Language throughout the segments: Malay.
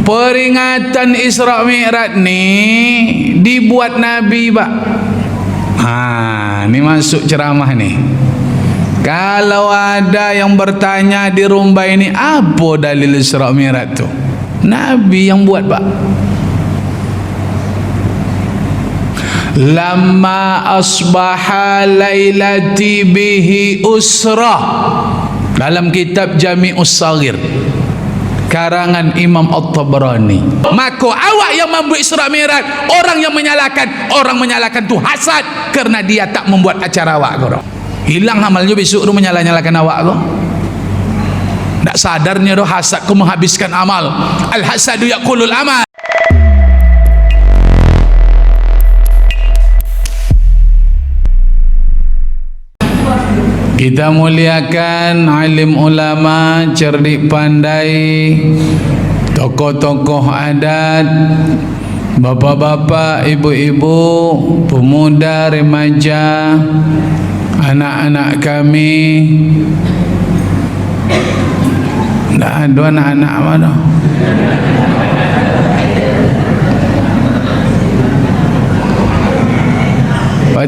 peringatan Isra Mi'raj ni dibuat Nabi, Pak. Ni masuk ceramah ni. Kalau ada yang bertanya di rumah ini, apa dalil Isra Mi'raj tu? Nabi yang buat, Pak. Lamma asbaha lailati bihi usra, dalam kitab Jami'us Saghir karangan Imam At-Tabrani. Maka awak yang membuat Isra Mi'raj, orang yang menyalahkan tu hasad kerana dia tak membuat acara awak kau. Hilang amalnya besok tu menyalah-nyalahkan awak kau. Tak sadarnya tu hasad kau menghabiskan amal. Al-hasadu yaqulul amal. Kita muliakan alim ulama, cerdik pandai, tokoh-tokoh adat, bapak-bapak, ibu-ibu, pemuda, remaja, anak-anak kami. Tak ada anak-anak mana?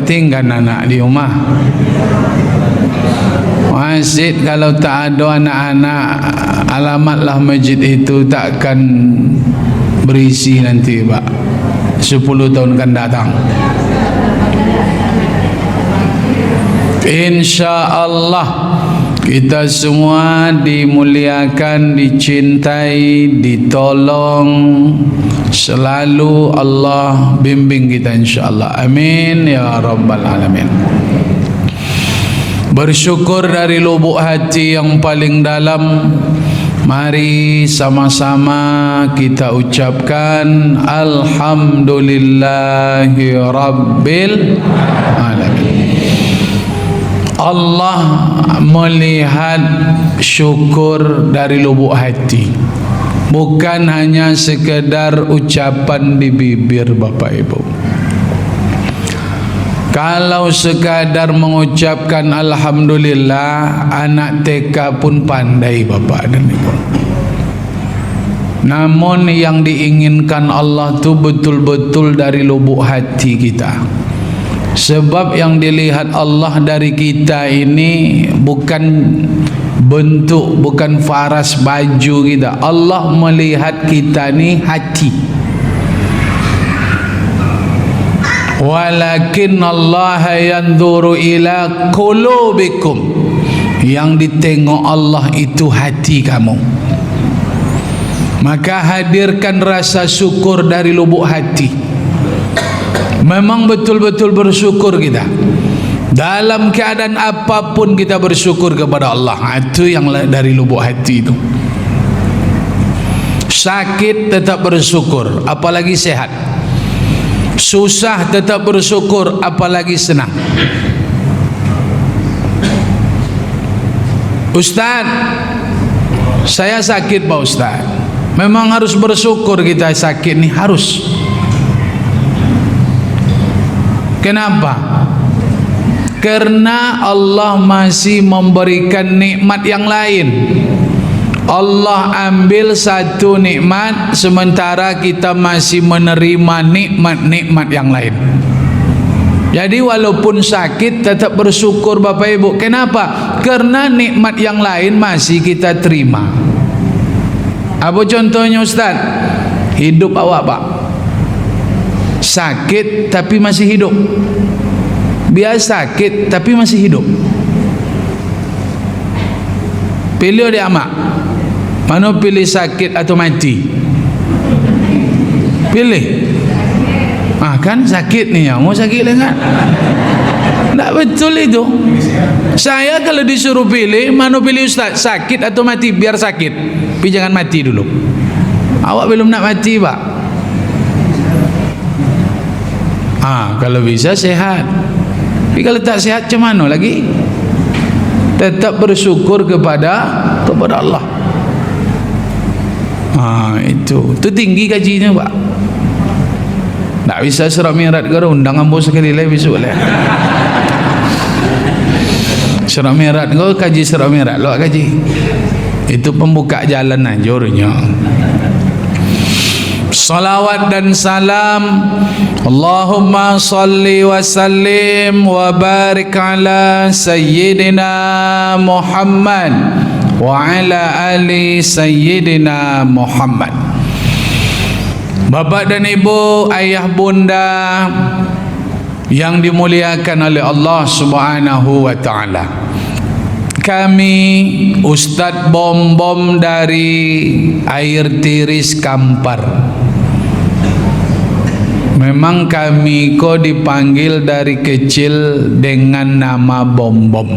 Tinggal anak di rumah. Masjid kalau tak ada anak-anak, alamatlah masjid itu takkan berisi nanti, Pak. 10 tahun akan datang. Insya-Allah kita semua dimuliakan, dicintai, ditolong, selalu Allah bimbing kita insya-Allah. Amin ya rabbal alamin. Bersyukur dari lubuk hati yang paling dalam. Mari sama-sama kita ucapkan alhamdulillahi rabbil alamin. Allah melihat syukur dari lubuk hati, bukan hanya sekedar ucapan di bibir, Bapak Ibu. Kalau sekadar mengucapkan alhamdulillah, anak TK pun pandai, Bapak dan Ibu. Namun yang diinginkan Allah tu betul-betul dari lubuk hati kita. Sebab yang dilihat Allah dari kita ini bukan bentuk, bukan faras baju kita. Allah melihat kita ni hati. Walakin Allah yanzuru ila qulubikum, yang ditengok Allah itu hati kamu. Maka hadirkan rasa syukur dari lubuk hati. Memang betul-betul bersyukur kita. Dalam keadaan apapun kita bersyukur kepada Allah. Itu yang dari lubuk hati itu. Sakit tetap bersyukur, apalagi sehat. Susah tetap bersyukur, apalagi senang. Ustaz, saya sakit Pak Ustaz. Memang harus bersyukur kita sakit ni, harus. Kenapa? Karena Allah masih memberikan nikmat yang lain. Allah ambil satu nikmat, sementara kita masih menerima nikmat-nikmat yang lain. Jadi walaupun sakit tetap bersyukur Bapak Ibu. Kenapa? Karena nikmat yang lain masih kita terima. Apa contohnya Ustaz? Hidup awak Pak, sakit tapi masih hidup. Biasa sakit tapi masih hidup. Pilih dia amak. Mana pilih sakit atau mati? Pilih. Kan sakit nih ya, mau sakit lah kan? Tak betul itu. Saya kalau disuruh pilih, mana pilih Ustaz? Sakit atau mati? Biar sakit, tapi jangan mati dulu. Awak belum nak mati Pak. Kalau bisa sehat. Tapi kalau tak sehat macam mana lagi? Tetap bersyukur kepada Allah. Itu tinggi gajinya Pak. Tak bisa Isra Mi'raj ke undang ambo sekali lagi besok lah. Isra Mi'raj ke kaji Isra Mi'raj lo kaji. Itu pembuka jalan aja orangnya. salawat dan salam, Allahumma salli wa sallim wa barik ala Sayyidina Muhammad wa ala ali Sayyidina Muhammad. Bapak dan ibu, ayah bunda yang dimuliakan oleh Allah Subhanahu wa ta'ala, kami Ustadz Bom-Bom dari Air Tiris Kampar. Memang kami kok dipanggil dari kecil dengan nama Bom-Bom.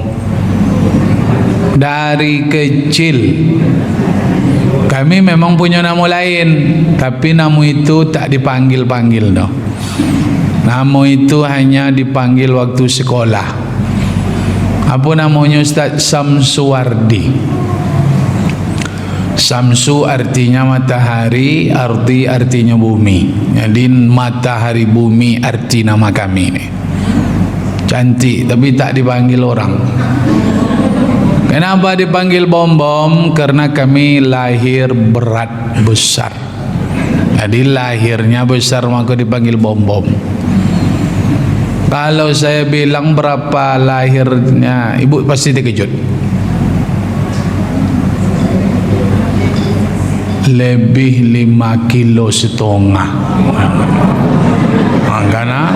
Dari kecil kami memang punya nama lain, tapi nama itu tak dipanggil-panggil no. Nama itu hanya dipanggil waktu sekolah. Apa namanya Ustaz? Samsuwardi. Samsu artinya matahari, arti artinya bumi. Jadi matahari bumi arti nama kami ini. Cantik tapi tak dipanggil orang. Kenapa dipanggil Bom-Bom? Karena kami lahir berat besar. Jadi lahirnya besar maka dipanggil Bom-Bom. Kalau saya bilang berapa lahirnya, ibu pasti terkejut. Lebih 5,5 kilo. Karena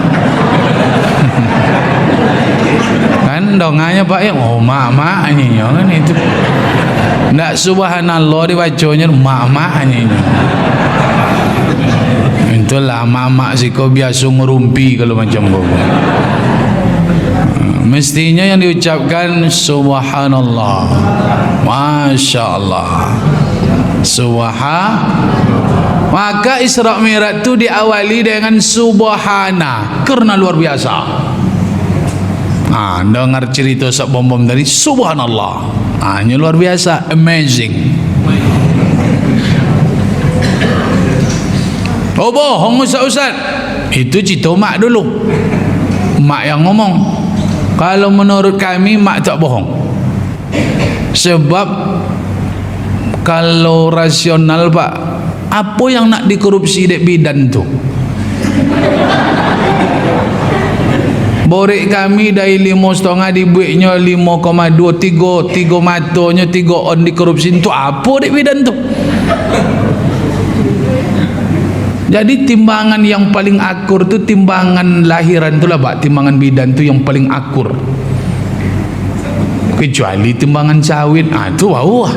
kan donganya Pak ya, oh mak ini kan itu. Ndak subhanallah dibacanya mak ini. Itulah mak sih kau biasa ngerumpi kalau macam itu. Mestinya yang diucapkan subhanallah, masya Allah, maka Isra Mi'raj itu diawali dengan subhana karena luar biasa. Dengar cerita Sak Bom-Bom tadi, subhanallah, ini luar biasa, amazing. Oh bohong Ustaz. Itu cerita mak dulu. Mak yang ngomong. Kalau menurut kami mak tak bohong. Sebab kalau rasional Pak, apa yang nak dikorupsi dek bidan tu? Borek kami dari 5,5 dibuatnya 5,2, 3 matanya 3 on dikorupsi tu apa dek bidan tu? Jadi timbangan yang paling akur tu timbangan lahiran tu lah Pak. Timbangan bidan tu yang paling akur. Kecuali timbangan sawit, tu wah.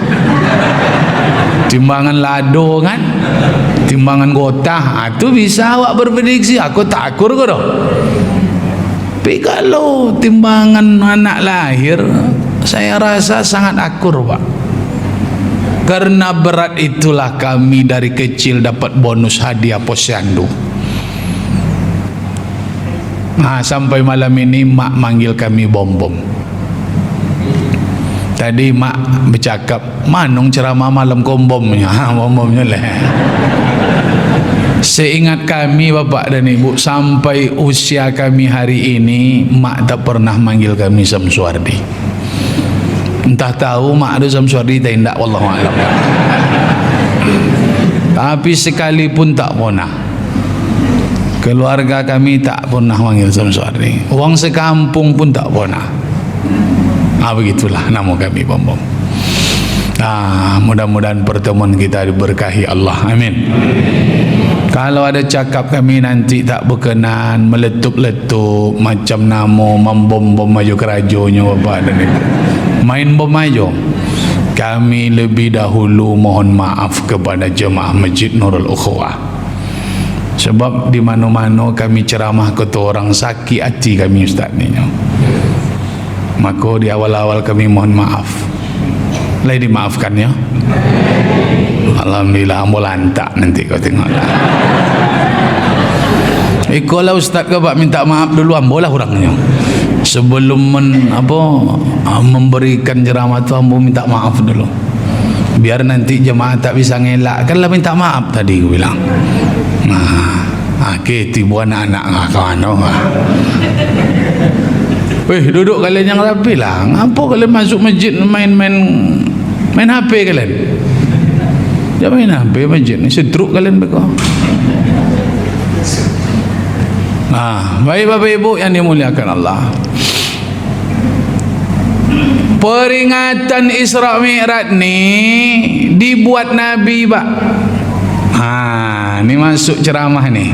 Timbangan lado kan, timbangan gotah, tu bisa awak berprediksi. Aku tak akur ke dah. Tapi kalau timbangan anak lahir, saya rasa sangat akur Pak. Karena berat itulah kami dari kecil dapat bonus hadiah posyandu. Sampai malam ini mak manggil kami Bom-Bom. Tadi mak bercakap, manung ceramah malam Bom-Bomnya. Bom-Bomnya lah. Seingat kami bapak dan ibu, sampai usia kami hari ini mak tak pernah manggil kami Samsuwardi. Entah tahu mak ada Samsuwardi tak indak, wallahu a'lam. Tapi sekalipun tak pernah. Keluarga kami tak pernah manggil Samsuwardi. Orang sekampung pun tak pernah. Begitulah nama kami Bom-Bom. Mudah-mudahan pertemuan kita diberkahi Allah. Amin. Kalau ada cakap kami nanti tak berkenan, meletup-letup macam nama membom-bom maju kerajonya bapak dan ibu, main bom aja, kami lebih dahulu mohon maaf kepada jemaah Masjid Nurul Ukhuwah. Sebab di mana-mana kami ceramah ke orang sakit hati kami Ustaz ni. Maka di awal-awal kami mohon maaf. Lai dimaafkan ya. Alhamdulillah, ambo lantak nanti kau tengoklah. Kalau Ustaz ke Pak minta maaf dulu, ambo lah orangnya. Sebelum memberikan ceramah tu, ambo minta maaf dulu. Biar nanti jemaah tak bisa ngelak. Kan lah minta maaf tadi aku bilang. Tibu anak-anak kawan. Duduk kalian yang rapi lah. Ngapa kalian masuk masjid main HP kalian? Jangan main apa masjid ni, sedruk kalian mereka. Baik Bapak Ibu yang dimuliakan Allah. Peringatan Isra Mi'raj ni dibuat Nabi, Pak. Ni masuk ceramah ni.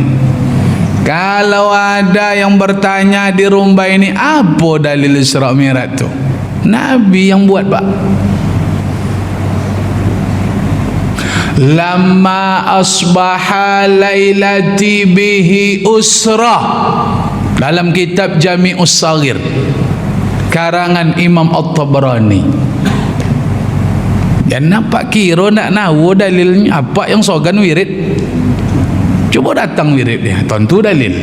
Kalau ada yang bertanya di rumah ini, apa dalil Isra Mi'raj tu? Nabi yang buat, Pak. Lamma asbaha lailati bihi usra, dalam kitab Jami'us Saghir karangan Imam At-Tabrani. Dan nampak kira nak nahu dalilnya apa yang sogan wirid. Cuba datang wirid dia, tentu dalil.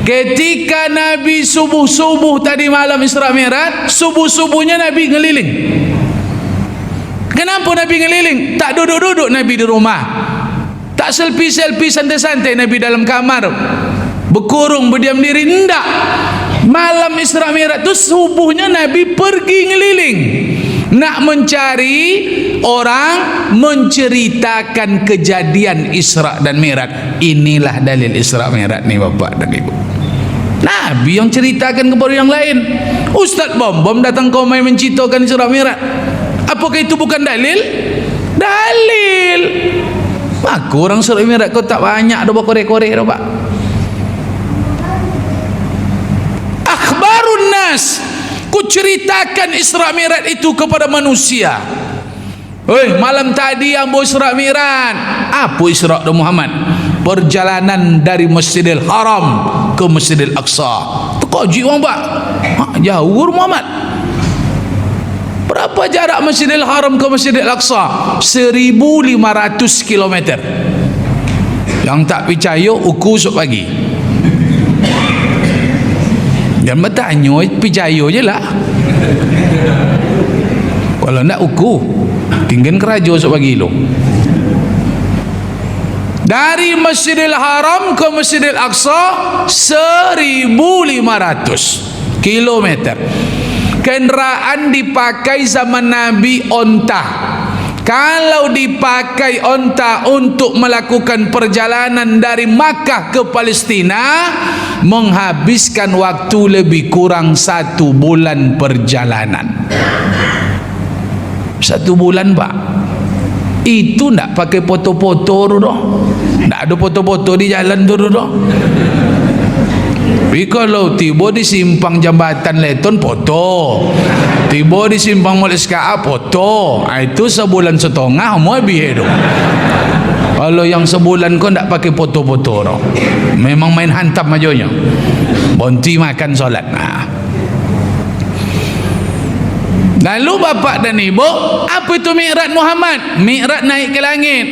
Ketika Nabi subuh-subuh tadi malam Isra Mi'raj, subuh-subuhnya Nabi ngeliling. Kenapa Nabi ngeliling? Tak duduk-duduk Nabi di rumah, tak selfie-selfie santai-santai Nabi dalam kamar berkurung berdiam diri. Tidak. Malam Isra Mi'raj itu subuhnya Nabi pergi ngeliling, nak mencari orang menceritakan kejadian Isra dan Mi'raj. Inilah dalil Isra Mi'raj nih Bapak dan Ibu. Nabi yang ceritakan kepada yang lain. Ustaz Bom datang kau main menceritakan Isra Mi'raj. Apakah itu bukan dalil? Dalil. Maka orang Isra Mi'raj kau tak banyak dah korek-korek dah, Pak. Akhbarun nas, ku ceritakan Isra Mi'raj itu kepada manusia. Malam tadi yang Isra Mi'raj. Apa Isra dan Muhammad? Perjalanan dari Masjidil Haram ke Masjidil Aqsa. Terkaji orang, Pak. Jauh Muhammad. Berapa jarak Masjidil Haram ke Masjidil Aqsa? 1.500 km. Yang tak percaya ukur esok pagi. Dan bertanya, percaya je lah. Kalau nak ukur, tinggal keraja esok pagi lo. Dari Masjidil Haram ke Masjidil Aqsa 1.500 kilometer. Kenderaan dipakai zaman Nabi onta. Kalau dipakai onta untuk melakukan perjalanan dari Makkah ke Palestina, menghabiskan waktu lebih kurang 1 bulan perjalanan. 1 bulan, Pak. Itu nak pakai foto-foto dah. Tak ada foto-foto di jalan tu dah. Tapi kalau tiba di simpang jambatan Leton, foto. Tiba di simpang Mall SKA, foto. Itu sebulan setengah mau habis tu. Kalau yang sebulan kau tak pakai foto-foto dah. Memang main hantam aja. Bonti makan solat. Lalu bapak dan ibu, apa itu Mi'raj Muhammad? Mi'raj naik ke langit.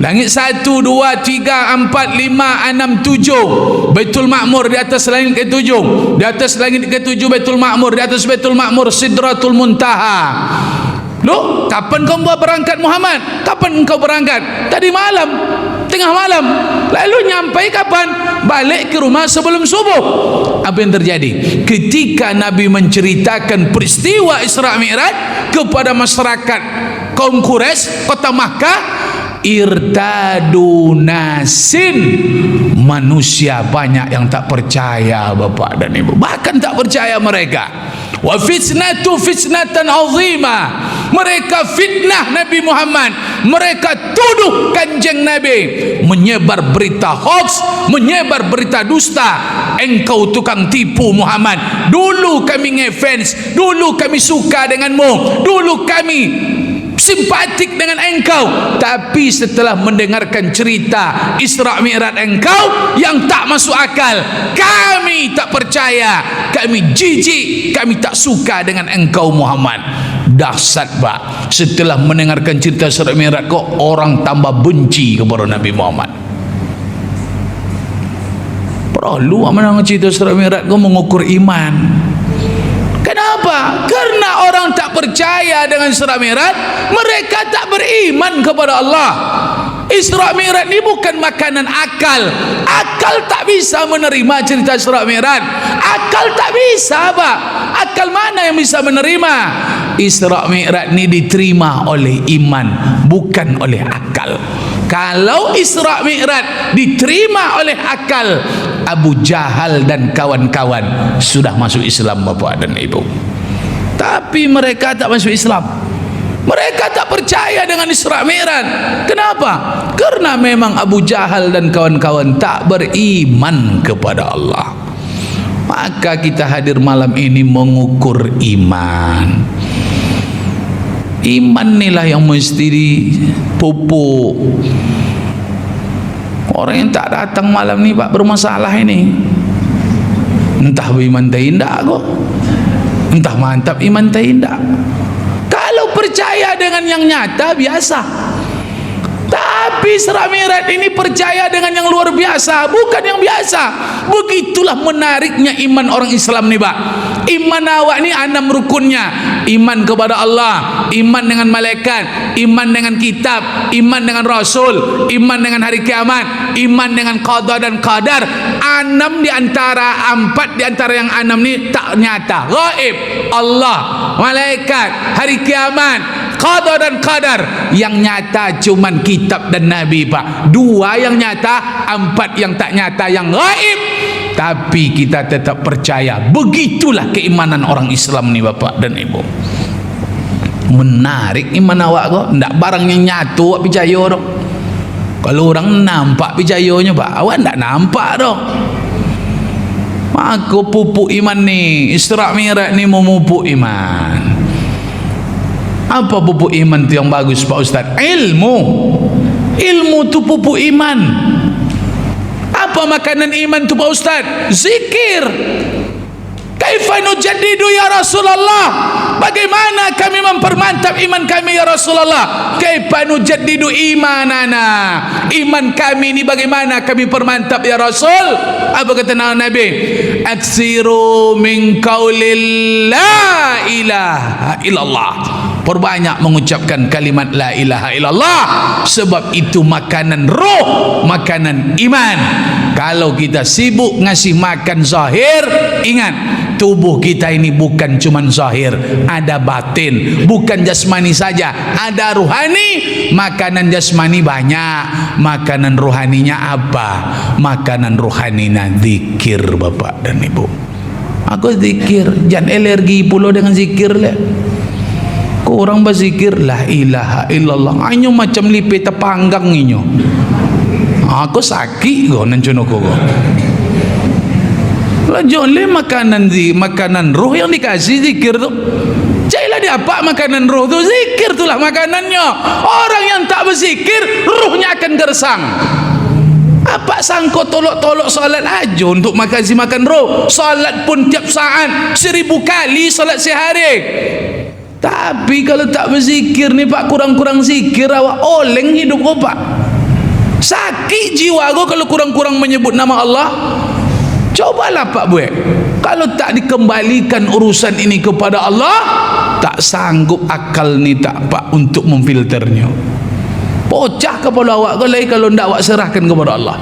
Langit 1, 2, 3, 4, 5, 6, 7. Baitul Ma'mur di atas langit ke-7. Di atas langit ke-7 Baitul Ma'mur. Di atas Baitul Ma'mur Sidratul Muntaha. Loh, kapan kau berangkat Muhammad? Kapan engkau berangkat? Tadi malam, tengah malam. Lalu nyampai kapan? Balik ke rumah sebelum subuh. Apa yang terjadi? Ketika Nabi menceritakan peristiwa Isra Mi'raj kepada masyarakat kaum Quraisy, kota Makkah, irtadu nasin, manusia banyak yang tak percaya Bapak dan Ibu, bahkan tak percaya mereka. Wa fitnatu fitnatan azima, mereka fitnah Nabi Muhammad, mereka tuduh kanjeng Nabi, menyebar berita hoax, menyebar berita dusta. Engkau tukang tipu Muhammad, dulu kami ngefans, dulu kami suka denganmu, dulu kami simpatik dengan engkau, tapi setelah mendengarkan cerita Isra Mi'raj engkau yang tak masuk akal, kami tak percaya, kami jijik, kami tak suka dengan engkau Muhammad. Dahsyat, Pak. Setelah mendengarkan cerita Isra Mi'raj kok orang tambah benci kepada Nabi Muhammad. Perlu mendengar cerita Isra Mi'raj kau mengukur iman. Kenapa? Karena orang tak percaya dengan Isra Mi'raj, mereka tak beriman kepada Allah. Isra Mi'raj ini bukan makanan akal. Akal tak bisa menerima cerita Isra Mi'raj. Akal tak bisa, Pak. Akal mana yang bisa menerima? Isra Mi'raj ni diterima oleh iman, bukan oleh akal. Kalau Isra Mi'raj diterima oleh akal, Abu Jahal dan kawan-kawan sudah masuk Islam, Bapak dan Ibu. Tapi mereka tak masuk Islam. Mereka tak percaya dengan Isra Mi'raj. Kenapa? Karena memang Abu Jahal dan kawan-kawan tak beriman kepada Allah. Maka kita hadir malam ini mengukur iman. Iman inilah yang mesti dipupuk. Orang yang tak datang malam ni Pak bermasalah ini. Entah beriman tak indah kok, entah mantap iman tak indah. Kalau percaya dengan yang nyata biasa, tapi Isra Mi'raj ini percaya dengan yang luar biasa, bukan yang biasa. Begitulah menariknya iman orang Islam nih Pak. Iman awak ni 6 rukunnya. Iman kepada Allah, iman dengan malaikat, iman dengan kitab, iman dengan rasul, iman dengan hari kiamat, iman dengan qada dan qadar. 6 di antara 4 di antara yang 6 ni tak nyata, gaib. Allah, malaikat, hari kiamat, qada dan qadar. Yang nyata cuman kitab dan nabi Pak. 2 yang nyata, 4 yang tak nyata, yang gaib. Tapi kita tetap percaya. Begitulah keimanan orang Islam ni Bapak dan Ibu. Menarik iman awak kok. Ndak barang yang nyatu awak percaya dong. Kalau orang nampak percayanya Pak, awak ndak nampak dong. Maka pupuk iman ni, Isra Mi'raj ni memupuk iman. Apa pupuk iman tu yang bagus Pak Ustaz? Ilmu. Ilmu tu pupuk iman. Apa makanan iman tu Pak Ustaz? Zikir. Kaifa nujaddidu ya Rasulullah? Bagaimana kami mempermantap iman kami ya Rasulullah? Kaifa nujaddidu imanana? Iman kami ni bagaimana kami permantap ya Rasul? Apa kata Nabi? Aksiru min qaulil la ilaha illallah. Perbanyak mengucapkan kalimat la ilaha illallah, sebab itu makanan roh, makanan iman. Kalau kita sibuk ngasih makan zahir, ingat tubuh kita ini bukan cuma zahir, ada batin, bukan jasmani saja, ada ruhani. Makanan jasmani banyak, makanan rohaninya apa? Makanan rohaninya zikir Bapak dan Ibu. Aku zikir, jangan alergi pula dengan zikir lah. Orang berzikir la ilaha illallah hanya macam lipet terpanggang inyo. Aku sakit kau nancono kau. Lah jole makanan roh yang dikasih zikir tu. Cailah dia apa makanan roh tu? Zikir itulah makanannya. Orang yang tak berzikir rohnya akan gersang. Apa sangkut tolok-tolok salat aja untuk makan roh? Salat pun tiap saat 1000 kali salat sehari. Tapi kalau tak berzikir ni Pak, kurang-kurang zikir awak oleng hidup kau Pak. Sakit jiwa kau kalau kurang-kurang menyebut nama Allah. Cobalah Pak Buek, kalau tak dikembalikan urusan ini kepada Allah, tak sanggup akal ni tak Pak untuk memfilternya. Pocah kepala awak kau lagi kalau ndak awak serahkan kepada Allah.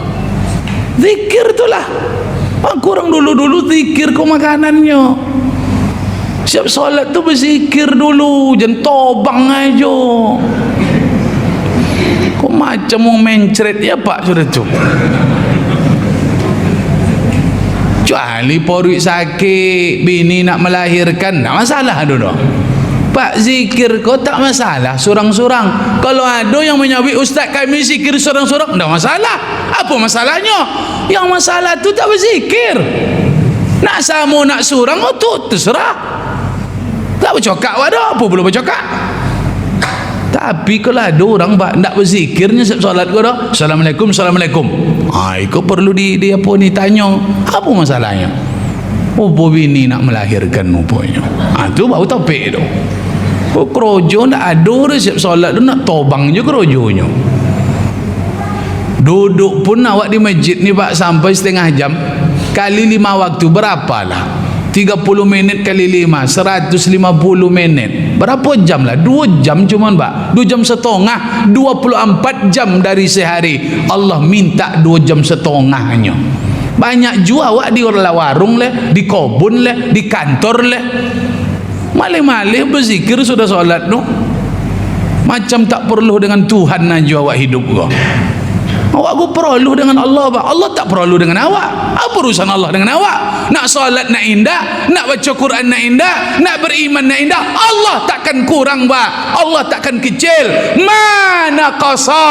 Zikir itulah Pak, kurang dulu-dulu zikir kau makanannya. Siap solat tu berzikir dulu, jangan tobang aja. Kok macam mau mencret ya Pak sudah tu. Kecuali poruk sakit, bini nak melahirkan, tak masalah dulu. Pak zikir kau tak masalah, surang-surang. Kalau ada yang menyabit ustaz kami zikir surang-surang, tak masalah. Apa masalahnya? Yang masalah tu tak berzikir. Nak sama nak surang, oh tu terserah. Tak bercakap ada apa belum bercakap. Tapi kalau ada orang tak berzikirnya solat kau dah assalamualaikum assalamualaikum, kau perlu di apa ni tanya apa masalahnya. Apa bini nak melahirkan rupanya. Tu baru topik tu. Kerojo tak ada dah siap solat tu nak tobang je kerojonya. Duduk pun awak di masjid ni Pak sampai setengah jam kali 5 waktu berapalah? 30 minit kali 5 150 menit. Berapa jam lah? 2 jam cuman Pak. 2 jam setengah, 24 jam dari sehari. Allah minta 2 jam setengahnya. Banyak juga awak di warung leh, di kebun leh, di kantor leh. Malih-malih berzikir sudah solat tu. Macam tak perlu dengan Tuhan aja awak hidup kau. Awak ku perlu dengan Allah, Pak. Allah tak perlu dengan awak. Apa urusan Allah dengan awak? Nak solat nak indah, nak baca Quran nak indah, nak beriman nak indah, Allah takkan kurang, Pak. Allah takkan kecil. Mana qasa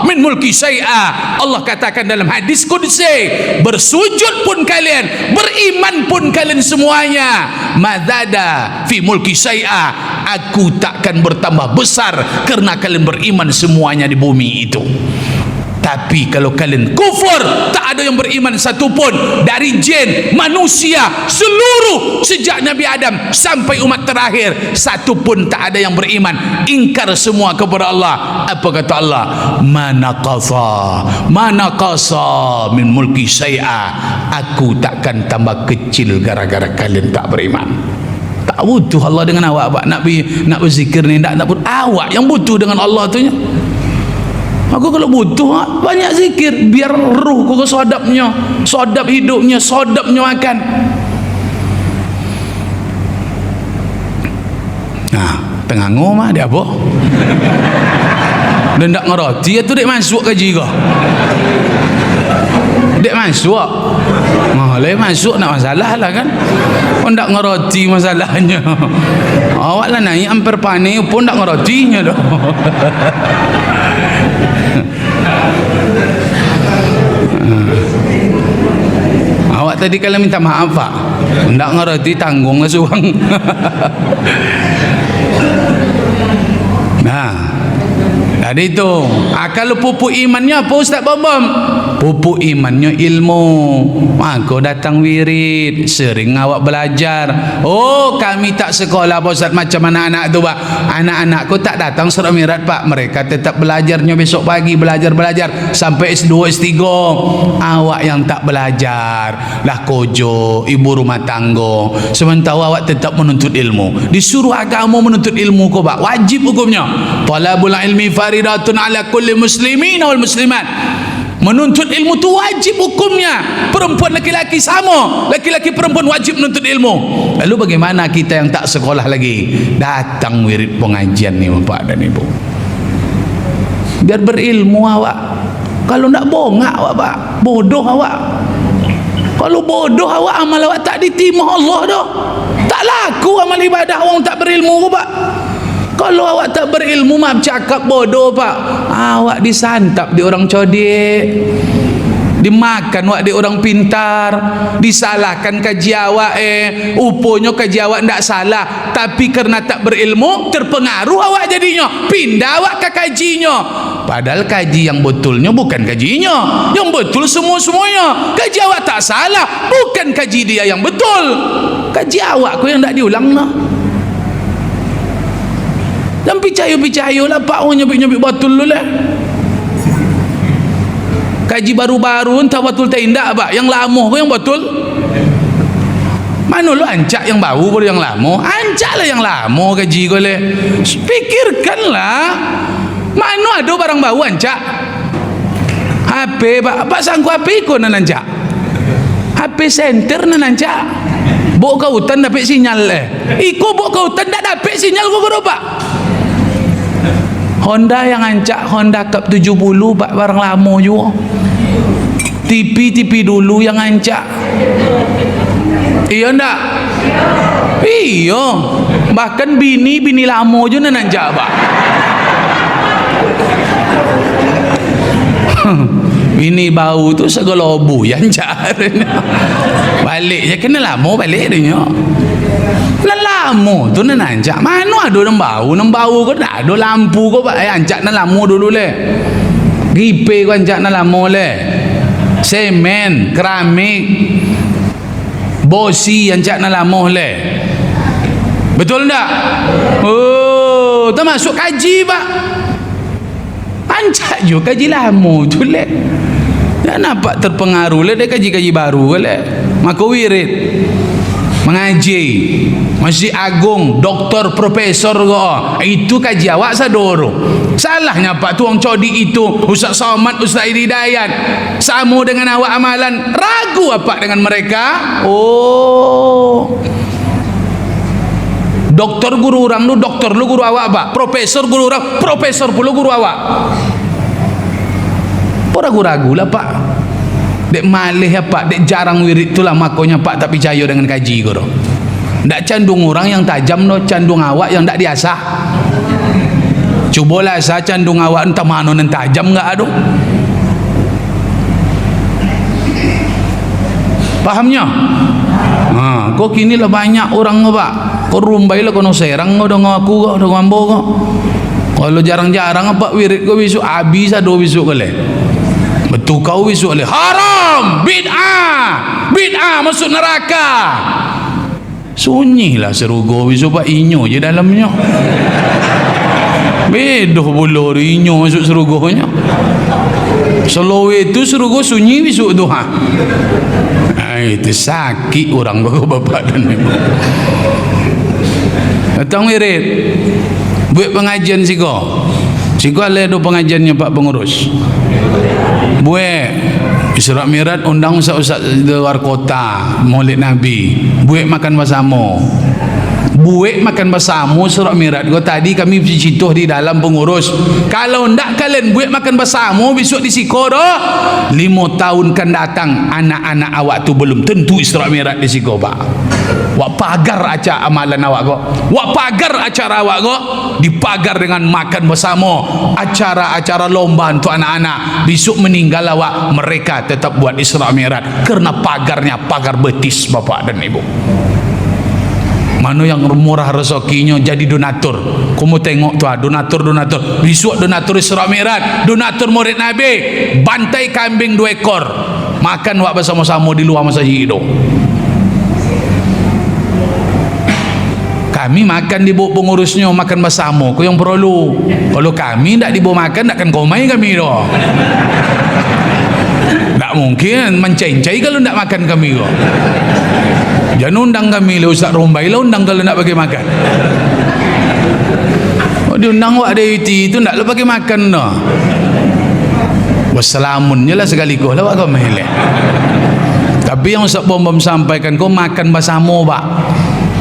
min mulki syai'a. Allah katakan dalam hadis qudsi, bersujud pun kalian, beriman pun kalian semuanya, madada fi mulki syai'a, aku takkan bertambah besar kerana kalian beriman semuanya di bumi itu. Tapi kalau kalian kufur, tak ada yang beriman satupun dari jin, manusia, seluruh sejak Nabi Adam sampai umat terakhir, satupun tak ada yang beriman, ingkar semua kepada Allah. Apa kata Allah? Mana qasa min mulki syai'a, aku takkan tambah kecil gara-gara kalian tak beriman. Tak butuh Allah dengan awak, Pak. Nak berzikir ni tak butuh. Awak yang butuh dengan Allah tu nya. Aku kalau butuh banyak zikir biar ruh kau sodapnya, sodap hidupnya, sodapnya makan. Nah, tengah ngomah dia apa? Dan tak ngerti itu dek masuk kaji kau. Dek masuk. Boleh masuk nak masalah lah kan. Kau tak ngerti masalahnya. Awak lah naik hampir panik pun tak ngertinya dah. Awak tadi kalau minta maaf, Pak, tak ngerti tanggung lah suang. Nah, tadi itu kalau pupuk imannya apa Ustaz Bambam? Pupuk imannya ilmu. Maka datang wirid, sering awak belajar. Oh, kami tak sekolah Pak Ustaz macam anak-anak tu, Pak. Anak-anakku tak datang surah mirat, Pak. Mereka tetap belajarnya besok pagi, belajar sampai S2, S3. Awak yang tak belajar lah kojo, ibu rumah tangga, sementara awak tetap menuntut ilmu. Disuruh agama menuntut ilmu kau, Pak. Wajib hukumnya. Talabul ilmi faridatun ala kulli muslimin wal muslimat. Menuntut ilmu tu wajib hukumnya. Perempuan laki-laki sama, laki-laki perempuan wajib menuntut ilmu. Lalu bagaimana kita yang tak sekolah lagi? Datang wirid pengajian ni Bapak dan Ibu, biar berilmu awak. Kalau nak bongak awak, Pak, bodoh awak. Kalau bodoh awak, amal awak tak diterima Allah dah. Tak laku amal ibadah orang tak berilmu, Pak. Kalau awak tak berilmu, maaf cakap bodoh, Pak. Awak disantap di orang codek, dimakan awak di orang pintar, disalahkan kaji awak. Uponya kaji awak tidak salah, tapi kerana tak berilmu terpengaruh awak jadinya, pindah awak ke kajinya. Padahal kaji yang betulnya bukan kajinya, yang betul semua-semuanya. Kaji awak tak salah, bukan kaji dia yang betul. Kaji awak kau yang tak diulang lah. Dan picayo lah Pak, orang nyebik batul lu lah. Kaji baru-baru entah batul tak indah, Pak. Yang lama kau yang batul. Mana lu ancak yang baru baru yang lama? Ancak lah yang lama kaji kau le. Pikirkanlah. Mana ada barang baru ancak? HP, Pak. Pak sangku HP kau nan ancak. HP center nan ancak. Bok kau hutan dapat sinyal le. Iko bok kau hutan tak dapat sinyal kau kau, Pak. Honda yang ancak Honda Cup 70, Pak, barang lama juga. TV dulu yang ancak. Iya ndak? Iya. Bahkan bini lama juga nan ancak, Pak. Bini bau tu segalobu yang ancak. Balik je kena lama balik dia. Lama tu nan ancak. Mana ada nang bau kau tak ada lampu kau, Pak. Ancak nan lama dulu le. Gipe kau ancak nan lama le. Semen, keramik, bosi ancak nan lama le. Betul tak? Oh, termasuk kaji, Pak. Ancak juga kaji lama tu le. Dan nampak terpengaruh le dia kaji-kaji baru le. Maka wirid mengaji Masjid Agung, doktor, profesor kau. Itu kaji awak sadoro. Salahnya Pak tuang codi itu, Ustaz Somad, Ustaz Hidayat, sama dengan awak amalan. Ragu apa dengan mereka? Oh, Doktor guru orang lu, doktor lu guru awak pak. Profesor guru orang, profesor pula guru awak. Ragu-ragu lah pak. Dek malih ya pak, dek jarang wirid tu lah makonya pak, tak percaya dengan kaji guru. Ndak candung orang yang tajam no, candung awak yang ndak diasah. Cubalah saya candung awak entah mana yang tajam enggak aduh. Pahamnya? Kok kini lah banyak orang pak. Kau rumbai lah kono serang kau dong aku kau dong ambo kau. Kalau jarang-jarang apa wirid kau besok habis ada besok kali. Betul kau besok kali. Haram, bid'ah masuk neraka. Sunyi lah serugo besok pak inyo je dalamnya. Bedoh bulu inyo masuk serugonya. Selawe itu serugo sunyi besok tu ha. Itu sakit orang bapak dan ibu. Datang wirid buat pengajian siko ada do pengajiannya pak pengurus buat Isra Mi'raj undang ustaz-ustaz di luar kota Maulid Nabi buat makan bersama Isra Mi'raj gua tadi kami bercituh di dalam pengurus kalau ndak kalian buat makan bersama besok di siko dah 5 tahun kan datang anak-anak awak tu belum tentu Isra Mi'raj di siko pak. Wak pagar acara amalan awak kok. Wak pagar acara awak kok dipagar dengan makan bersama, acara-acara lomba untuk anak-anak. Besok meninggal awak, mereka tetap buat Isra Mi'raj karena pagarnya pagar betis bapak dan ibu. Mana yang murah rezekinya jadi donatur. Kamu tengok tu donatur. Besok donatur Isra Mi'raj, donatur Maulid Nabi, bantai kambing 2 ekor. Makan wak bersama-sama di luar masjid itu. Kami makan di bawah pengurusnya makan bersama kau yang perlu. Kalau kami tak di bawah makan takkan komai kami doh. Tak mungkin mencai-cai kalau tak makan kami kau. Jangan undang kami lah Ustaz Rombai lah undang kalau nak bagi makan. Oh diundang wak deputy itu tak lah bagi makan dah. Wassalamunnya lah sekaligus lah wak kau mahil. Tapi yang Ustaz Bom sampaikan kau makan bersama pak.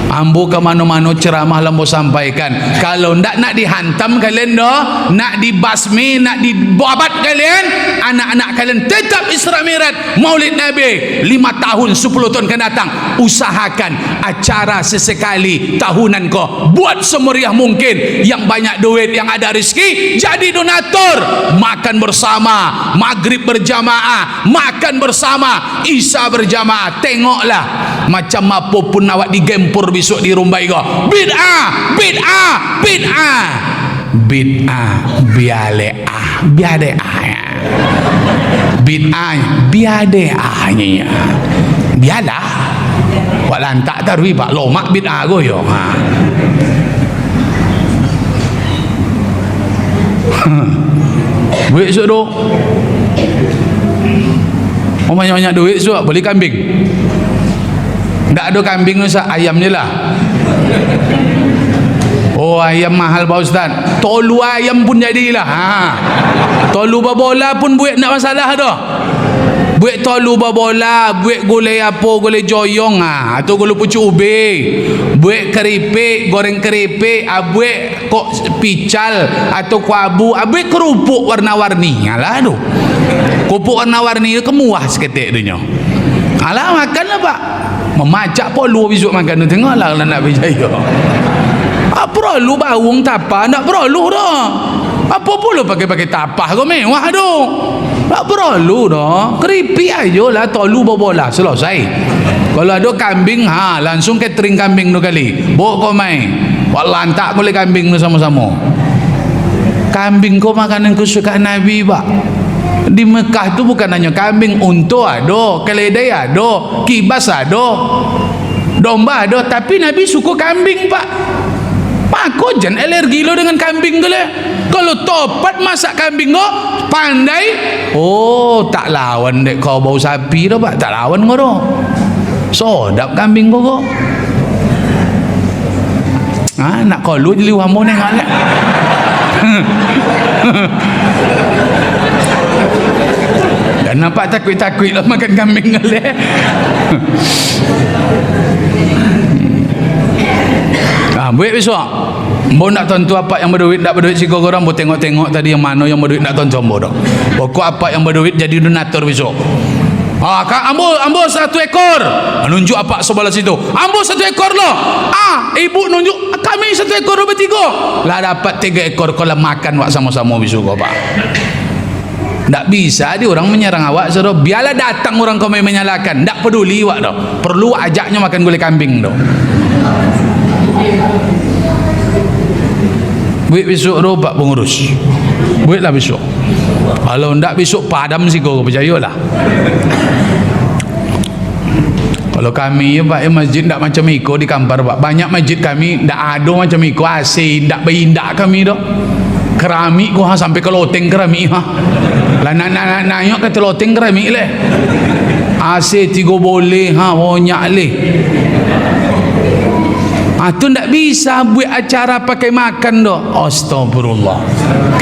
Ambo ke mana-mana ceramah lambo sampaikan kalau ndak nak dihantam kalian dah, nak dibasmi, nak dibabat kalian, anak-anak kalian tetap Isra Mi'raj Maulid Nabi 5 tahun 10 tahun akan datang. Usahakan acara sesekali tahunan kau buat semeriah mungkin, yang banyak duit, yang ada rezeki jadi donatur. Makan bersama, maghrib berjamaah, makan bersama, isya berjamaah. Tengoklah macam apa pun awak digempur besok di rumbai kau. Bid'ah biada'ahnya bialah wak lantak tarwi pak lomak bid'ah go yo duit sok do banyak-banyak duit sok beli kambing. Tak ada kambing Ustaz, ayam je lah. Oh ayam mahal Pak Ustaz. Tolu ayam pun jadilah. Tolu babola pun buat nak masalah dah. Buat tolu babola, buat gulai apa, gulai joyong atau gulai pucuk ubi, buat keripik, goreng keripik, buat kok pical atau kuabu, buat kerupuk warna-warni. Alah tu. Kerupuk warna-warni tu kemuah seketik dunia. Alah makanlah Pak. Memacak polu besok makan tu, tengoklah kalau nak berjaya. Tak perlu bawang tapah, tak perlu dah. Apa pula pakai tapah kau mewah tu. Tak perlu dah. Keripik aja lah, tolu babola selesai. Kalau ada kambing langsung catering kambing tu kali. Bawa kau main. Wak lantak boleh kambing tu sama-sama. Kambing kau makanan kesukaan Nabi Pak. Di Mekah tu bukan hanya kambing, unta ada, keledai ada, kibas ada, domba ada, tapi Nabi suka kambing Pak. Pak kau jangan alergi lo dengan kambing ke le. Kalau topat masak kambing kau pandai, oh tak lawan dek kau bau sapi dah Pak, tak lawan kau dah. Sodap kambing kau. Nak kau lu jadi wamo nengok le. Dan nampak takut-takut lah makan kambing kali. Buat besok. Ambo nak tentu apa yang berduit, tak berduit siko korang, ambo tengok-tengok tadi yang mana yang berduit nak tentu ambo dah. Pokok apa yang berduit jadi donatur besok. Kak, ambo 1 ekor. Nunjuk apa sebelah situ. Ambo 1 ekor loh. Ibu nunjuk kami 1 ekor bertiga. Lah dapat 3 ekor kalau makan wak sama-sama besok kau pak. Tak bisa dia orang menyerang awak suruh. Biarlah datang orang kau main menyalahkan. Tak peduli awak dah. Perlu ajaknya makan gulai kambing dah. Buat besok tu pak pengurus. Buatlah besok. Kalau ndak besok padam sih kau percayalah. Kalau kami pak masjid ndak macam iko di Kampar pak. Banyak masjid kami ndak ada macam iko AC ndak berindak kami dah. Keramik ko sampai ke loteng keramik Lah nak nayok kata loteng keramik leh. AC 3 boleh banyak leh. Tu ndak bisa buat acara pakai makan dah. Astagfirullah.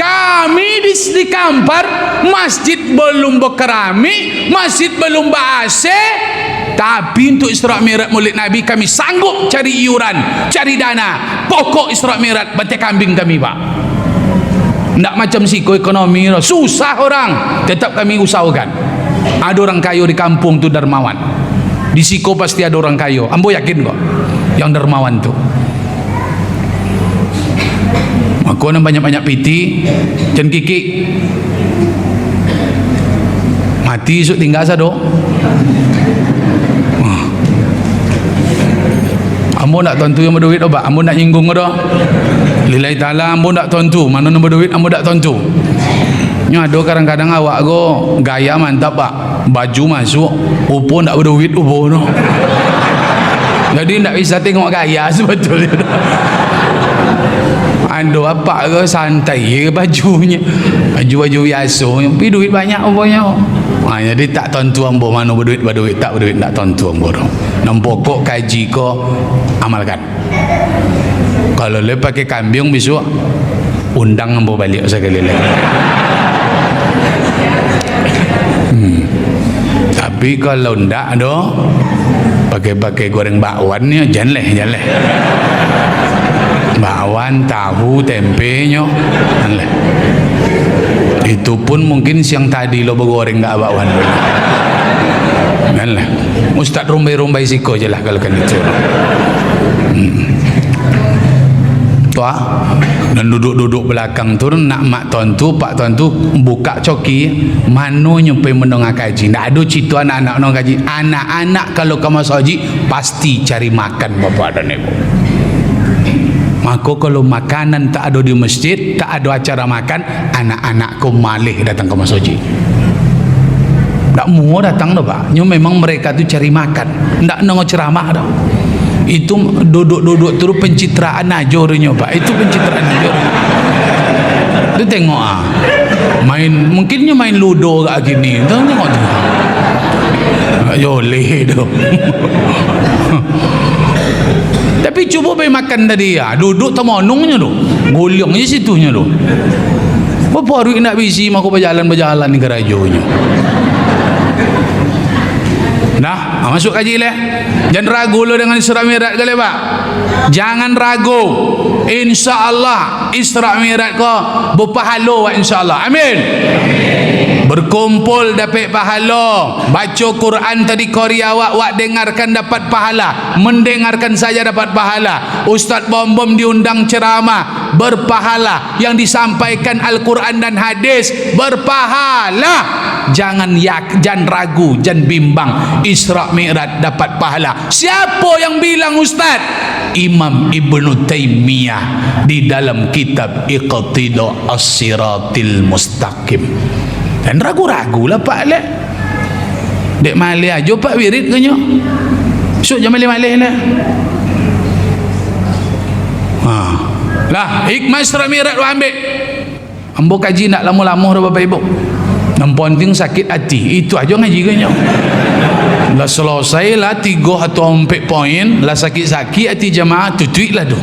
Kami di Kampar masjid belum berkeramik, masjid belum ber-AC, tapi untuk Isra Mi'raj Maulid Nabi kami sanggup cari iuran, cari dana. Pokok Isra Mi'raj batik kambing kami pak. Ndak macam siko ekonomi dah. Susah orang, tetap kami usahakan. Ada orang kaya di kampung tu dermawan. Di siko pasti ada orang kaya. Ambo yakin kok. Yang dermawan tu. Aku nak banyak-banyak piti, dan kiki mati esok tinggal sado. Ambo nak tentu yang berduit obat. Ambo nak nyinggung dah. Lillahi ta'ala ambo nak tentu. Mana nak berduit ambo nak tentu. Nya ada kadang-kadang awak go gaya mantap pak. Baju masuk, upo nak berduit upo no. Jadi tak bisa tengok gaya sebetulnya. Ando apa ke santai ke bajunya. Baju-baju biasa. Tapi duit banyak apanya. Jadi tak tentu ambo mana berduit tak berduit tak tentu ambo. Nam pokok kaji ko amalkan. Kalau le pakai kambing besok undang ambo balik sekali lagi. Tapi kalau ndak ada pakai goreng bakwannya jangan leh bakwan tahu tempenya jangan leh. Itu pun mungkin siang tadi lo bergoreng gak bakwan jangan leh. Ustaz rumbai-rumbai siko je lah kalau kan itu. Tua dan duduk-duduk belakang tu nak mak tuan tu pak tuan tu buka coki mano nyampai mendengar kaji. Ndak ada cerita anak-anak mendengar kaji. Anak-anak kalau ke masjid haji pasti cari makan bapak dan ibu. Maka kalau makanan tak ada di masjid, tak ada acara makan, anak-anakku malih datang ke masjid haji. Tak mau datang dah pak. Memang mereka tu cari makan. Ndak nengok ceramah dah. Itu duduk-duduk terus pencitraan ajornya pak. Itu pencitraan ajornya. Dia tengok mungkinnya main ludo kat gini. Tengok tu. Yoleh tu. Tapi cuba pergi makan tadi duduk temonongnya tu. Goliong je situnya tu. Berapa hari nak bisi aku berjalan-berjalan ni ke rajonya. Nah, masuk kaji leh. Jangan ragu lo dengan Isra Mi'raj kali pak. Jangan ragu. Insya-Allah Isra Mi'raj ko berpahala insya-Allah. Amin. Berkumpul dapat pahala. Baca Quran tadi kori awak dengarkan dapat pahala. Mendengarkan saja dapat pahala. Ustaz Bom-Bom diundang ceramah berpahala. Yang disampaikan Al-Quran dan hadis berpahala. Jangan ragu, jangan bimbang. Isra Mi'raj dapat pahala. Siapa yang bilang Ustaz? Imam Ibn Taymiyah di dalam kitab Iqtida As-Siratil Mustaqim. Dan ragu-ragu lah pak lek. Dek malih aja pak wirid ke nyo. Besok jam malih-malih lah. Lah hikmah Isra Mi'raj lu ambil. Ambo kaji nak lama-lama dah bapak ibu. Namponting sakit hati. Itu aja ngaji ke nyo. Lah selesai lah 3 atau 4 poin. Lah sakit-sakit hati jamaah tutup lah tu.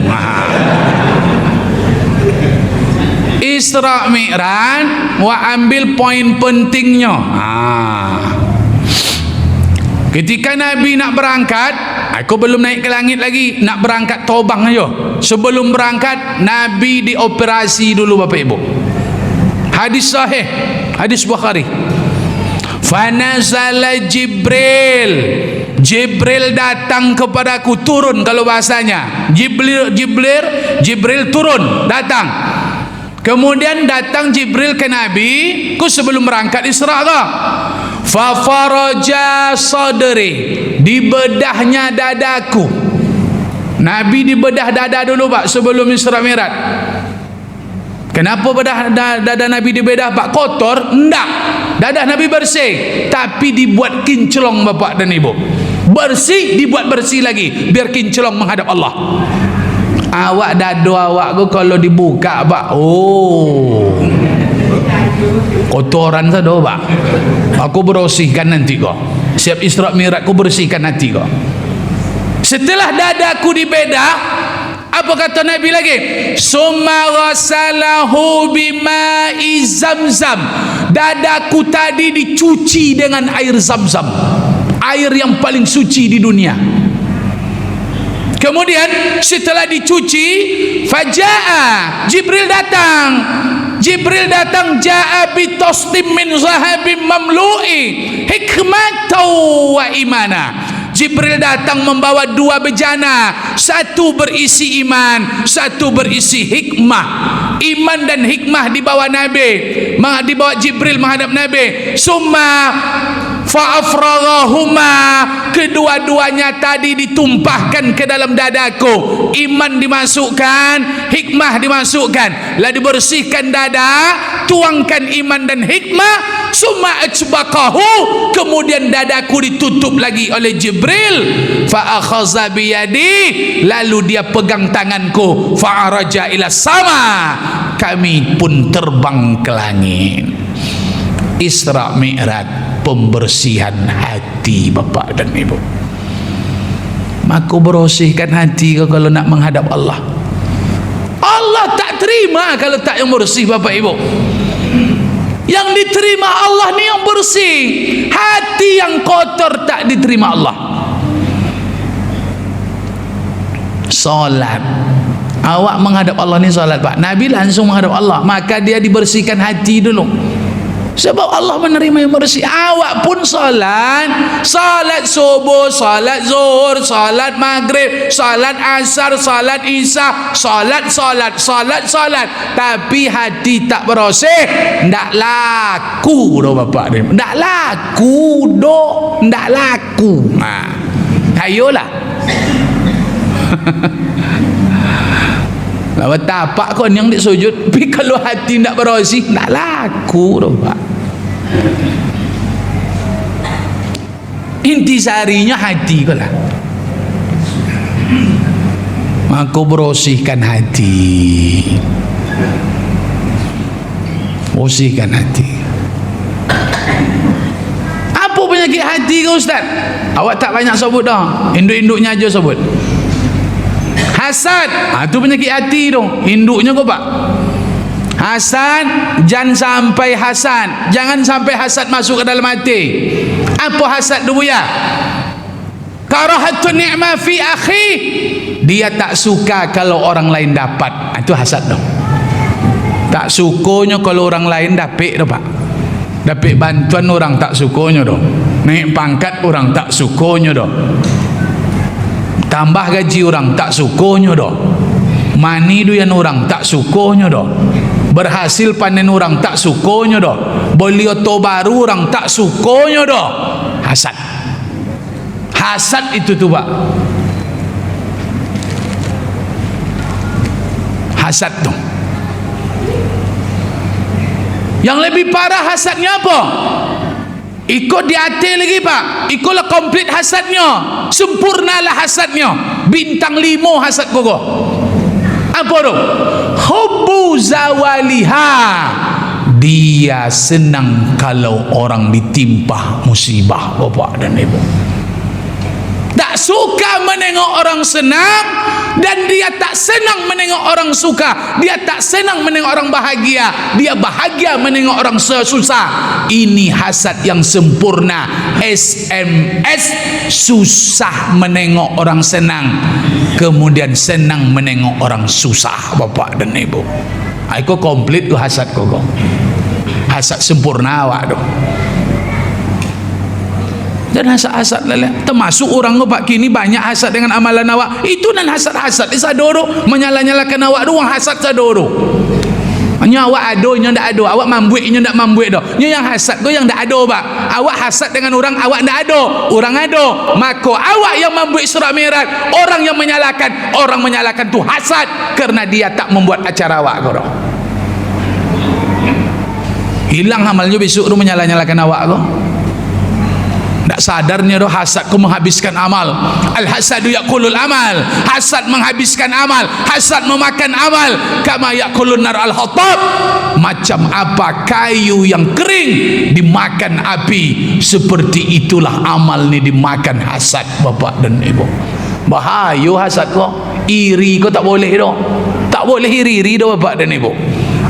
Isra Mi'raj wa ambil poin pentingnya. Ketika Nabi nak berangkat Aku belum naik ke langit lagi, nak berangkat terbang aja. Sebelum berangkat, Nabi dioperasi dulu Bapak Ibu. Hadis sahih, hadis Bukhari. Fanazala Jibril. Jibril datang kepadaku, turun kalau bahasanya. Jibril turun, datang. Kemudian datang Jibril ke Nabi, ku sebelum berangkat Isra tu. Fa faraja sadri, dibedahnya dadaku. Nabi dibedah dada dulu Pak sebelum Isra Mi'raj. Kenapa bedah dada Nabi dibedah Pak? Kotor? Enggak. Dada Nabi bersih, tapi dibuat kinclong Bapak dan Ibu. Bersih, dibuat bersih lagi biar kinclong menghadap Allah. Awak dada awak tu kalau dibuka Pak, oh, kotoran saja Pak. Aku bersihkan nanti kau. Siap Isra Mi'raj aku bersihkan nanti kau. Setelah dadaku dibedah, apa kata Nabi lagi? Summa ghasalahu bima'i zamzam. Dadaku tadi dicuci dengan air Zamzam, air yang paling suci di dunia. Kemudian setelah dicuci, faja'a, Jibril datang. Jibril datang, ja'a bitostim min zahabim mamlu'i hikmatan wa imana. Jibril datang membawa dua bejana, satu berisi iman, satu berisi hikmah. Iman dan hikmah dibawa Nabi, dibawa Jibril menghadap Nabi. Summa fa'afraghahuma, kedua-duanya tadi ditumpahkan ke dalam dadaku. Iman dimasukkan, hikmah dimasukkan, lah dibersihkan dada, tuangkan iman dan hikmah. Summa ajbaqahu, kemudian dadaku ditutup lagi oleh Jibril. Fa akhadha biyadi, lalu dia pegang tanganku. Fa araja ila sama, kami pun terbang ke langit. Isra Mi'raj, pembersihan hati Bapak dan Ibu. Maka bersihkan hati kau kalau nak menghadap Allah. Allah tak terima kalau tak yang bersih Bapak Ibu. Yang diterima Allah ni yang bersih. Hati yang kotor tak diterima Allah. Solat, awak menghadap Allah ni solat Pak. Nabi langsung menghadap Allah, maka dia dibersihkan hati dulu. Sebab Allah menerima yang bersih. Awak pun solat, solat subuh, solat zuhur, solat maghrib, solat asar, solat isya, solat, tapi hati tak bersih, ndak laku doh Bapak ni. Ndak laku doh, ndak laku. Ayolah. Lawan tapak kon yang disujud, tapi kalau hati nak bersih, tak laku doh Pak. Intisarinya hati kau lah. Maka bersihkan hati, bersihkan hati. Apa penyakit hati kau Ustaz? Awak tak banyak sebut dah, induk-induknya aja sebut. Hasad, itu penyakit hati tu. Induknya kau Pak. Hasad, jangan sampai hasad. Jangan sampai hasad masuk ke dalam hati. Apa hasad tu ya? Karahatun ni'ma fi akhi. Dia tak suka kalau orang lain dapat. Itu hasad tu. Tak sukanya kalau orang lain dapat tu Pak. Dapat bantuan orang tak sukanya tu. Naik pangkat orang tak sukanya tu. Tambah gaji orang tak sukonya doh. Mani duyan orang tak sukonya doh. Berhasil panen orang tak sukonya doh. Beli oto baru orang tak sukonya doh. Hasad. Hasad itu tuh Pak. Hasad tuh. Yang lebih parah hasadnya apa? Ikut di hati lagi Pak. Ikutlah komplit hasadnya. Sempurnalah hasadnya. Bintang 5 hasad kokoh. Apa tu? Hubbu zawaliha. Dia senang kalau orang ditimpa musibah Bapak dan Ibu. Tak suka menengok orang senang, dan dia tak senang menengok orang suka. Dia tak senang menengok orang bahagia, dia bahagia menengok orang susah. Ini hasad yang sempurna. SMS, susah menengok orang senang, kemudian senang menengok orang susah. Bapak dan ibu, aku komplit tu hasad kau. Hasad sempurna awak tu. Dan hasad-hasad lele, termasuk orang awak kini banyak hasad dengan amalan awak. Itu dan hasad-hasad di sadoro, menyala-nyalakan awak doang hasad sadoro. Nya awak ado, nya ndak ado. Awak mambuik, nya ndak mambuik dah. Nya yang hasad tu yang ndak ado, Pak. Awak hasad dengan orang, awak ndak ado, orang ado. Maka awak yang mambuik surat mi'raj, orang yang menyalahkan tu hasad kerana dia tak membuat acara awak kau. Hilang amalnya besok tu menyala-nyalakan awak kau. Tak sadarnya doh hasad ku menghabiskan amal. Al hasadu yaqulul amal. Hasad menghabiskan amal, hasad memakan amal. Kama yaqulun nar al hatab. Macam apa kayu yang kering dimakan api, seperti itulah amal ni dimakan hasad. Bapak dan ibu, bahaya hasad kau. Iri kau tak boleh doh. Tak boleh iri-iri doh bapak dan ibu.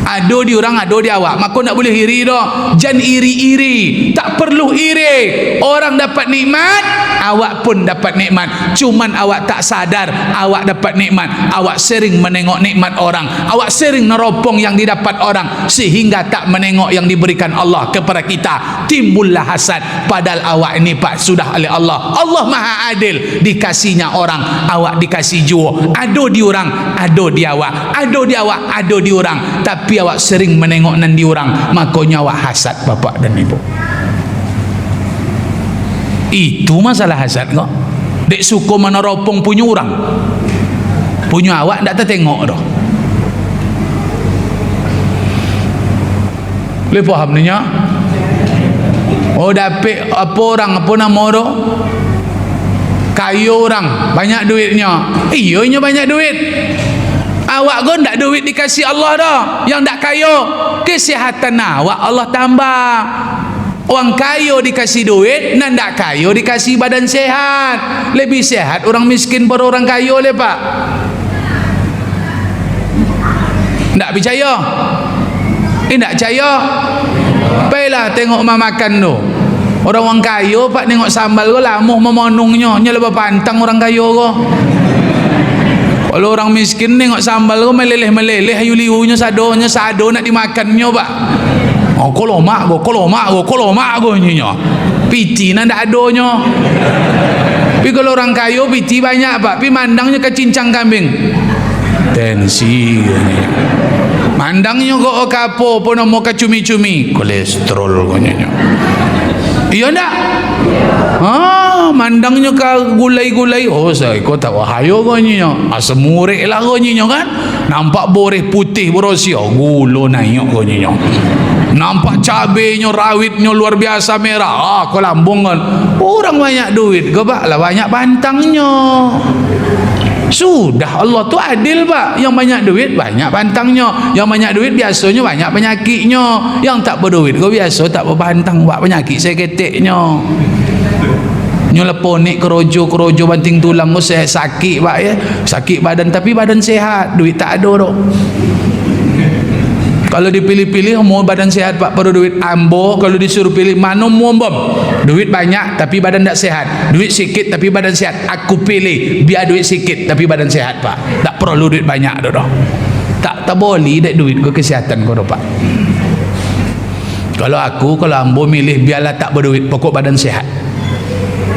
Ado di orang, ado di awak, maka nak boleh iri dah. Jangan iri-iri, tak perlu iri. Orang dapat nikmat, awak pun dapat nikmat. Cuman awak tak sadar awak dapat nikmat. Awak sering menengok nikmat orang, awak sering neropong yang didapat orang, sehingga tak menengok yang diberikan Allah kepada kita. Timbullah hasad. Padahal awak ini Pak sudah oleh Allah. Allah Maha Adil. Dikasihnya orang, awak dikasih jua. Ado di orang, ado di awak, ado di awak, ado di orang. Tapi awak sering menengok nan di orang, makanya awak hasad bapak dan ibu. Itu masalah hasad kok. Dek suka meneropong punya orang, punya awak tak tertengok dah. Boleh faham ni nya? Oh dapat apa orang, apa nama dah? Kaya orang, banyak duitnya. Iyonya banyak duit. Awak pun tak duit dikasih Allah dah. Yang tak kaya, kesihatan awak Allah tambah. Orang kaya dikasih duit, nan tak kaya dikasih badan sehat. Lebih sehat orang miskin pada orang kaya le Pak. Tak percaya? Tak percaya? Baiklah tengok makan tu. Orang kaya Pak tengok sambal ko lamuh memonongnya, nya lebih pantang orang kaya ko. Kalau orang miskin tengok sambal ko meleleh-meleleh ayu liunya sado nak dimakannya Pak. Oh kolomak go nyonya. Piti nan dak adonyo. Tapi kalau orang kaya piti banyak Pak, tapi mandangnya ke cincang kambing. Tensi. Mandangnya kok kapo pun mau ke cumi-cumi, kolesterol ko nyonya. Iya ndak? Mandangnya ke gulai-gulai. Oh saya kau tak wahaya kau nyonya. Asam murik lah kau nyonya kan. Nampak boreh putih berosia, gula naik kau nyonya. Nampak cabenya, rawitnya luar biasa merah. Kau lambung kan. Orang banyak duit kau Pak lah banyak pantangnya. Sudah Allah tu adil Pak. Yang banyak duit banyak pantangnya. Yang banyak duit biasanya banyak penyakitnya. Yang tak berduit kau biasa tak berpantang Pak, penyakit seketeknya. Nyeleponik kerojo banting tulang kau sakit Pak ya. Sakit badan tapi badan sehat, duit tak ada dok. Kalau dipilih-pilih mau badan sehat Pak perlu duit ambo. Kalau disuruh pilih mana mau bom, duit banyak tapi badan tak sehat, duit sikit tapi badan sehat. Aku pilih biar duit sikit tapi badan sehat Pak. Tak perlu duit banyak dah. Tak boleh dek duit ke kesihatan kau Pak. Kalau ambo milih biarlah tak berduit, pokok badan sehat.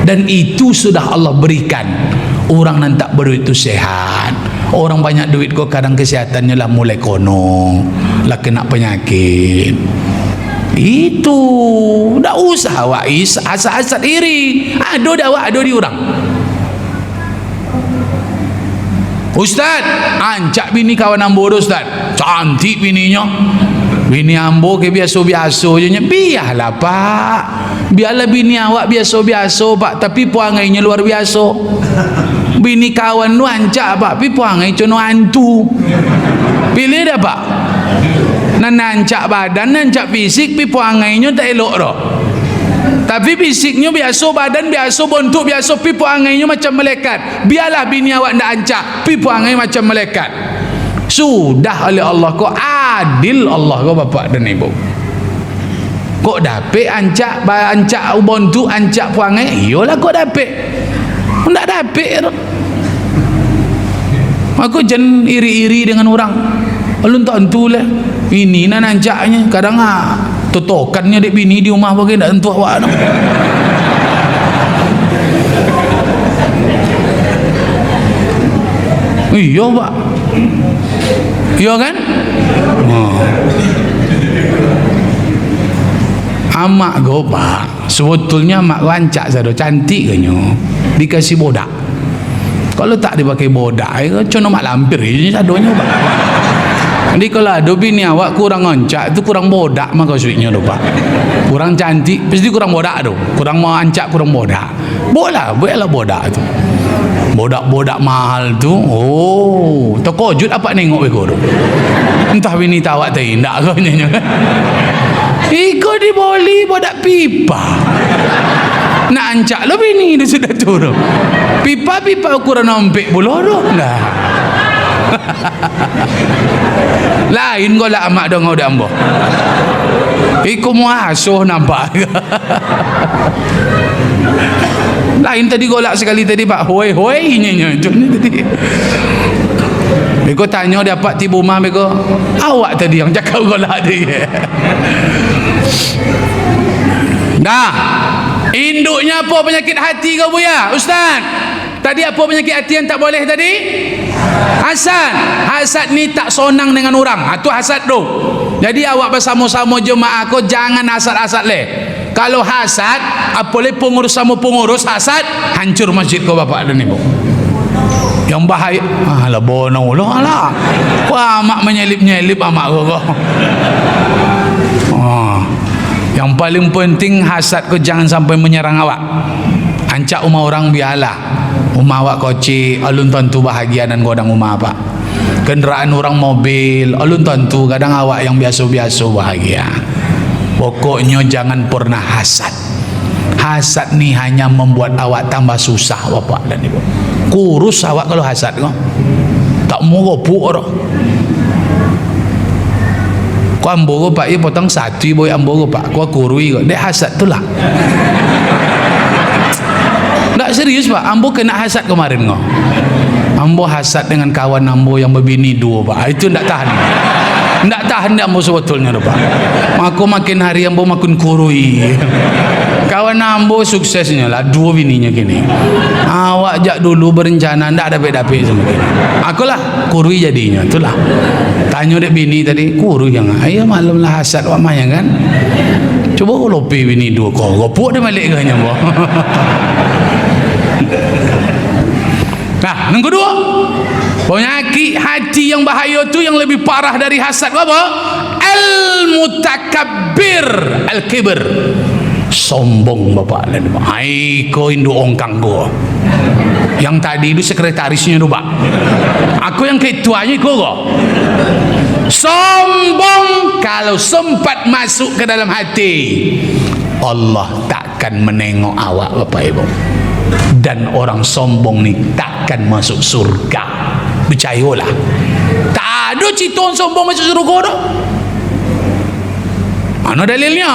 Dan itu sudah Allah berikan. Orang yang tak berduit itu sehat. Orang banyak duit kok kadang kesehatannya lah mulai kono, lah kena penyakit. Itu tak usah awak asal-asal iri. Ado di awak, ado di orang. Ustaz, ancak bini kawan ambo Ustaz. Cantik bininya. Bini ambo ke biasa-biasa je. Biarlah Pak. Biarlah bini awak biasa-biasa Pak, tapi perangai luar biasa. Bini kawan tu ancak Pak, tapi perangai cono hantu. Pilih dah Pak. Nan ancak badan, ancak fisik, tapi perangai tak elok dah. Tapi fisiknya biasa, badan biasa, bentuk biasa, pipu angainya macam malaikat. Biarlah bini awak ndak ancak, pipu angai macam malaikat. Sudah oleh Allah. Kau adil Allah kau bapak dan ibu. Kau dapet ancak bentuk, ancak puangai, iyalah kau dapet. Ndak dapet. Aku jangan iri-iri dengan orang. Lu tentu lah. Ini nan ancaknya kadang totokannya dek bini di rumah bagi ndak tentu awak no. Iya pak. Iya kan? Amak go pak. Sebetulnya mak rancak sado cantik kanyo. Dikasih bodak. Kalau tak dipakai bodak, cuma mak lampir ini sadonya pak. Jadi kalau ada bini awak kurang ancak, itu kurang bodak maka suiknya tu pak. Kurang cantik, pasti kurang bodak tu. Kurang mau ancak, kurang bodak. Boleh bodak tu. Bodak-bodak mahal tu. Oh, terkejut apa nengok iko tu. Entah bini tawak tadi, ndak kau nyanyi kan? Iko diboli bodak pipa. Nak ancak lo bini dia sudah turun. Pipa ukuran ompek buluh tu. Nah. Lain kau lah amak dong kau dah ambo. Iku muasuh nampak. Lain tadi kau lah sekali tadi pak hoi nyanyi tu ni tadi. Beko tanya dapat tibu mah beko. Awak tadi yang cakap kau lah tadi. Dah. Induknya apa penyakit hati kau buya ustaz? Tadi apa penyakit hati yang tak boleh tadi? Hasad. Hasad ni tak sonang dengan orang. Itu hasad tu. Jadi awak bersama-sama jemaah kau jangan hasad-hasad leh. Kalau hasad, apalagi pengurus sama pengurus hasad, hancur masjid kau bapak dan ibu. Yang bahaya, alah bono lo alah. Wah, mak menyelip-nyelip amak kau. Yang paling penting hasad kau jangan sampai menyerang awak. Ancak rumah orang biarlah. Rumah awak kocik, alun tentu bahagia dan godang rumah apa. Kenderaan orang mobil, alun tentu kadang awak yang biasa-biasa bahagia. Pokoknya jangan pernah hasad. Hasad ni hanya membuat awak tambah susah bapak dan ibu. Kurus awak kalau hasad kau. Tak mau kopuk orang. Kau ambo pak ye potong satu boy ambo pak. Kau kurui kau. Dek hasad tu lah. Tak serius pak. Ambo kena hasad kemarin kau. Ambo hasad dengan kawan ambo yang berbini dua pak. Itu tak tahan. Tak tahan dia ambo sebetulnya tu pak. Aku makin hari ambo makin kurui. Kawan ambo suksesnya lah dua bininya kini. Awak jak dulu berencana ndak dapat-dapat sama kini. Akulah kurui jadinya itulah. Tanya dek bini tadi kurui yang ayo malam lah hasad wak maya kan. Coba kau lopi bini dua kau gopuk dia balik ke hanya boh. Nah, yang kedua, penyakit hati yang bahaya tu yang lebih parah dari hasad apa? Al-mutakabbir, al-kibr. Sombong bapak dan ibu. Hai kau indu ongkang gua. Yang tadi itu sekretarisnya tu pak. Aku yang ketuanya kau. Sombong kalau sempat masuk ke dalam hati, Allah takkan menengok awak bapak ibu. Dan orang sombong ni takkan masuk surga. Percayalah. Tak ada cerita orang sombong masuk surga dah. Mana dalilnya?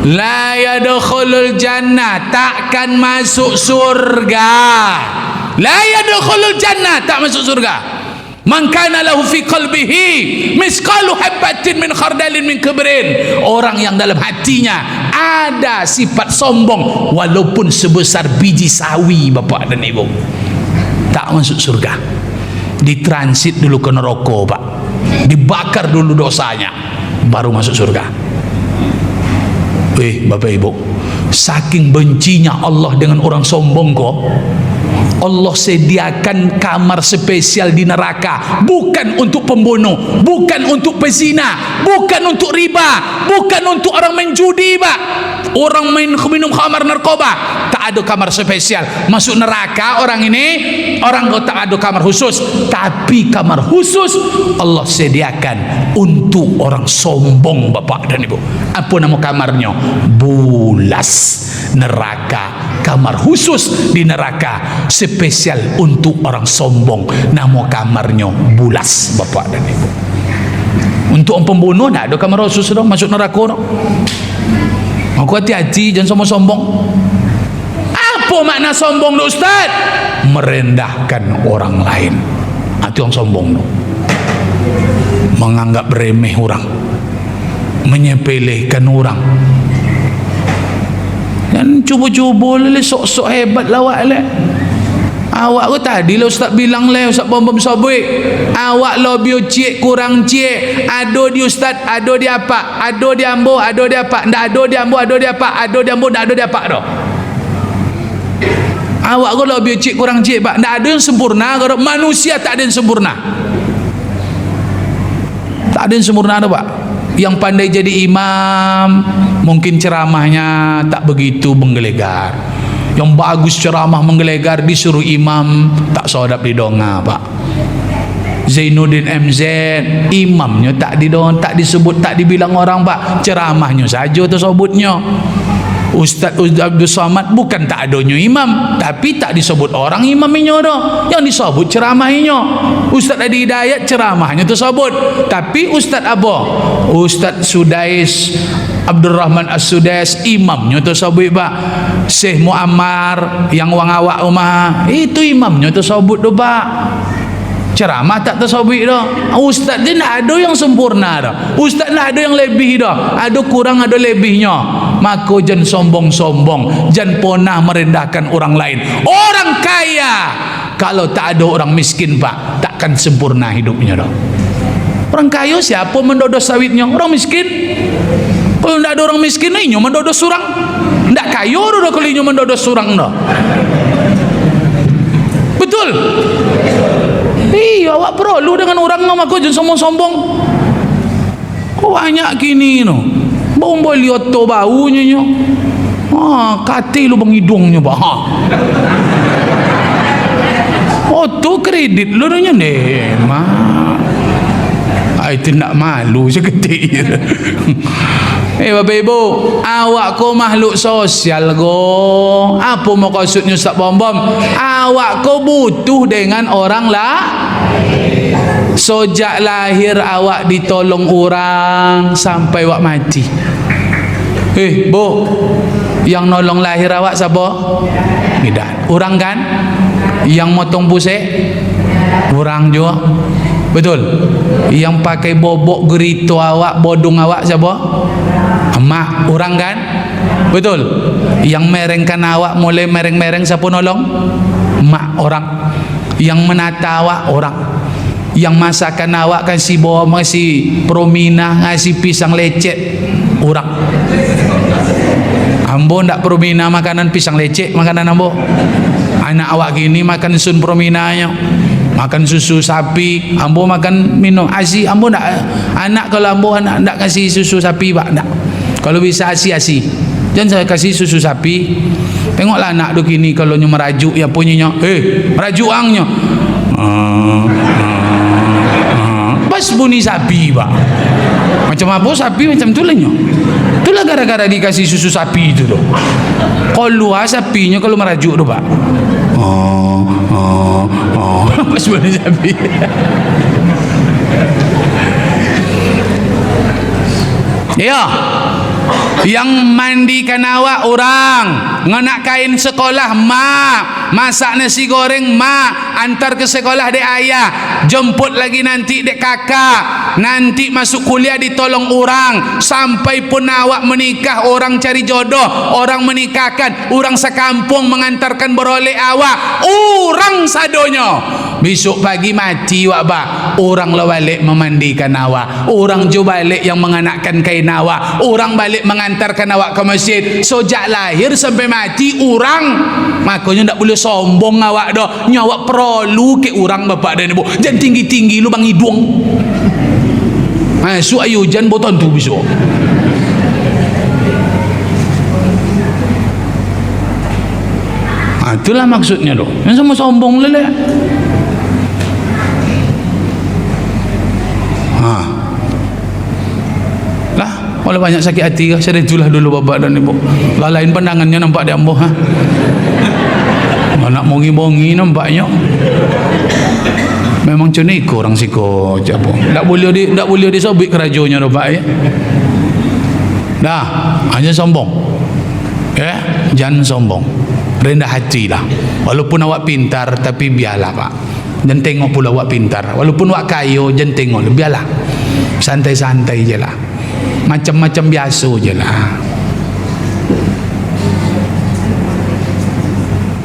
La yadkhulul jannah, takkan masuk surga. La yadkhulul jannah, tak masuk surga. Man kana lahu fi qalbihi misqalu habatin min khardalin min kibrin. Orang yang dalam hatinya ada sifat sombong walaupun sebesar biji sawi bapak dan ibu, tak masuk surga. Ditransit dulu ke neraka pak, dibakar dulu dosanya baru masuk surga. Bapak ibu, saking bencinya Allah dengan orang sombong kok, Allah sediakan kamar spesial di neraka, bukan untuk pembunuh, bukan untuk pezina, bukan untuk riba, bukan untuk orang main judi, Pak. Orang minum khamar narkoba, tak ada kamar spesial. Masuk neraka orang ini, orang tak ada kamar khusus. Tapi kamar khusus Allah sediakan untuk orang sombong, Bapak dan Ibu. Apa nama kamarnya? Bulas neraka. Kamar khusus di neraka spesial untuk orang sombong. Nama kamarnya Bulas, Bapak dan Ibu. Untuk orang pembunuh tak ada kamar khusus dong, masuk neraka dong. Aku hati-hati, jangan sombong-sombong. Apa makna sombong, Ustaz? Merendahkan orang lain. Itu yang sombong. Menganggap remeh orang, menyepelekan orang. Dan cuba-cuba le sok-sok hebat lawak le. Awak ko tadi lah Ustaz bilang le, Ustaz bom-bom sobek. Awak lo bio cik kurang cik. Ado di Ustaz, ado di apa? Ado di ambo, ado di apa? Ndak ado di ambo, ado di apa? Ado di ambo, ndak ado di apa dah. Awak ko lo bio cik kurang cik, Pak. Ndak ada yang sempurna, kalau manusia tak ada yang sempurna. Tak ada yang sempurna dah, Pak. Yang pandai jadi imam mungkin ceramahnya tak begitu menggelegar. Yang bagus ceramah menggelegar disuruh imam tak sodap di donga, Pak. Zainuddin MZ imamnya tak disebut, tak dibilang orang, Pak. Ceramahnya saja tersebutnya. Ustaz Abdul Somad bukan tak adanya imam, tapi tak disebut orang imamnya dah. Yang disebut ceramahnya. Ustaz Adi Hidayat ceramahnya tersebut, tapi Ustaz apa? Ustaz Sudais Abdul Rahman As-Sudais imamnya tersebut, Pak. Syekh Muammar yang wang awak rumah itu imamnya tersebut tu, Pak. Ceramah tak tersebut dah. Ustaz dia tak ada yang sempurna dah. Ustaz tak ada yang lebih dah. Ada kurang, ada lebihnya. Maka jangan sombong-sombong, jangan pernah merendahkan orang lain. Orang kaya kalau tak ada orang miskin, Pak, takkan sempurna hidupnya dah. Orang kaya siapa mendodos sawitnya? Orang miskin. Kalau tak ada orang miskin, ini mendodos surang. Tak kaya dah kalau ini mendodos surang dah. Betul? Iya, awak perlu dengan orang nama kau jangan sombong-sombong. Kau banyak kini no. Bau lihat tu baunya nyo. Kati lubang hidungnya, Pak. Oh, tu kredit lu nya deh, mah. Itu nak malu seketik. Bapak Ibu, awak ko makhluk sosial go. Apa mau maksudnya Ustaz Bom-bom? Awak ko butuh dengan orang lah. Sejak lahir awak ditolong orang sampai awak mati. Bu, yang nolong lahir awak siapa? Tidak. Orang kan? Yang motong pusek? Orang juga. Betul? Yang pakai bobok gerito awak, bodong awak siapa? Emak. Orang kan? Betul? Yang merengkan awak, mulai mereng-mereng siapa nolong? Emak. Orang. Yang menata awak? Orang. Yang masakan awak kasih bawa, ngasih promina, ngasih pisang lecet, orang. Ambo ndak promina makanan pisang lecet, makanan ambo. Anak awak gini makan sun prominanya, makan susu sapi, ambo makan minum asi. Ambo ndak, anak kalau ambo anak ndak kasih susu sapi, Pak, ndak. Kalau bisa asi-asi, jangan saya kasih susu sapi. Tengoklah anak do gini kalau nyu merajuk ya punyanya, merajuk angnya. Pas bunyi sapi, Pak. Macam apa sapi macam tu lah nyo. Itulah gara-gara dikasih susu sapi itu tuh. Kalau sapinya kalau merajuk tuh, Pak. Pas bunyi sapi. Ya. Yang mandikan awak orang, ngenak kain sekolah mak, masak nasi goreng mak, antar ke sekolah dek ayah, jemput lagi nanti dek kakak, nanti masuk kuliah ditolong orang, sampai pun awak menikah, orang cari jodoh, orang menikahkan, orang sekampung mengantarkan beroleh awak, orang sadonya. Besok pagi mati wak ba. Orang lah balik memandikan awak. Orang jo balik yang menganakkan kain awak. Orang balik mengantarkan awak ke masjid. Sejak lahir sampai mati orang. Makanya tak boleh sombong awak dah. Nyawak perlu ke orang bapak dan ibu. Jangan tinggi-tinggi lu bang hidung. Masuk ayo jangan boton tu besok. Itulah maksudnya doh. Yang sama sombong lele. Lah, kalau banyak sakit hati kah? Saya itulah dulu bapak dan ibu. Lah lain pandangannya nampak dia ambo ha. Nak mongi-mongi nampaknya. Memang cenik orang siko japo. Tak boleh disobek kerajonya doh pak ya. Dah, hanya sombong. Ya, jangan sombong. Rendah hati lah. Walaupun awak pintar tapi biarlah pak. Jangan tengok pula awak pintar. Walaupun awak kayo jangan tengok, biarlah. Santai-santai je lah. Macam-macam biasa je lah.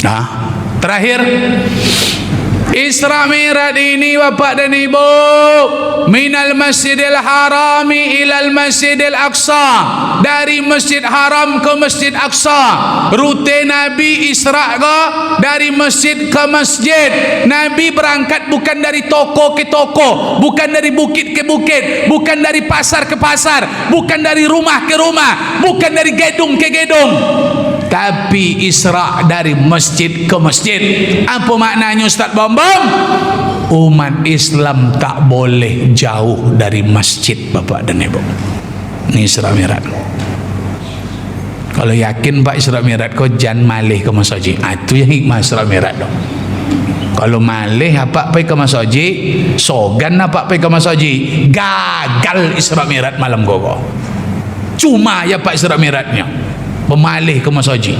Nah, terakhir Isra Mi'raj ini bapak dan ibu, minal masjidil harami ilal masjidil aqsa, dari masjid haram ke masjid aqsa. Rute Nabi Isra ke dari masjid ke masjid. Nabi berangkat bukan dari toko ke toko, bukan dari bukit ke bukit, bukan dari pasar ke pasar, bukan dari rumah ke rumah, bukan dari gedung ke gedung, tapi Isra dari masjid ke masjid. Apa maknanya Ustaz Bambang? Umat Islam tak boleh jauh dari masjid bapak dan ibu. Ini Isra Mi'raj. Kalau yakin pak Isra Mi'raj kau jangan malih ke masjid. Itu yang hikmah Isra Mi'raj dong. Kalau malih apa pergi ke masjid, sogan apa pergi ke masjid, gagal Isra Mi'raj malam gogo. Cuma ya pak Isra Mi'rajnya pemalih ke masjid.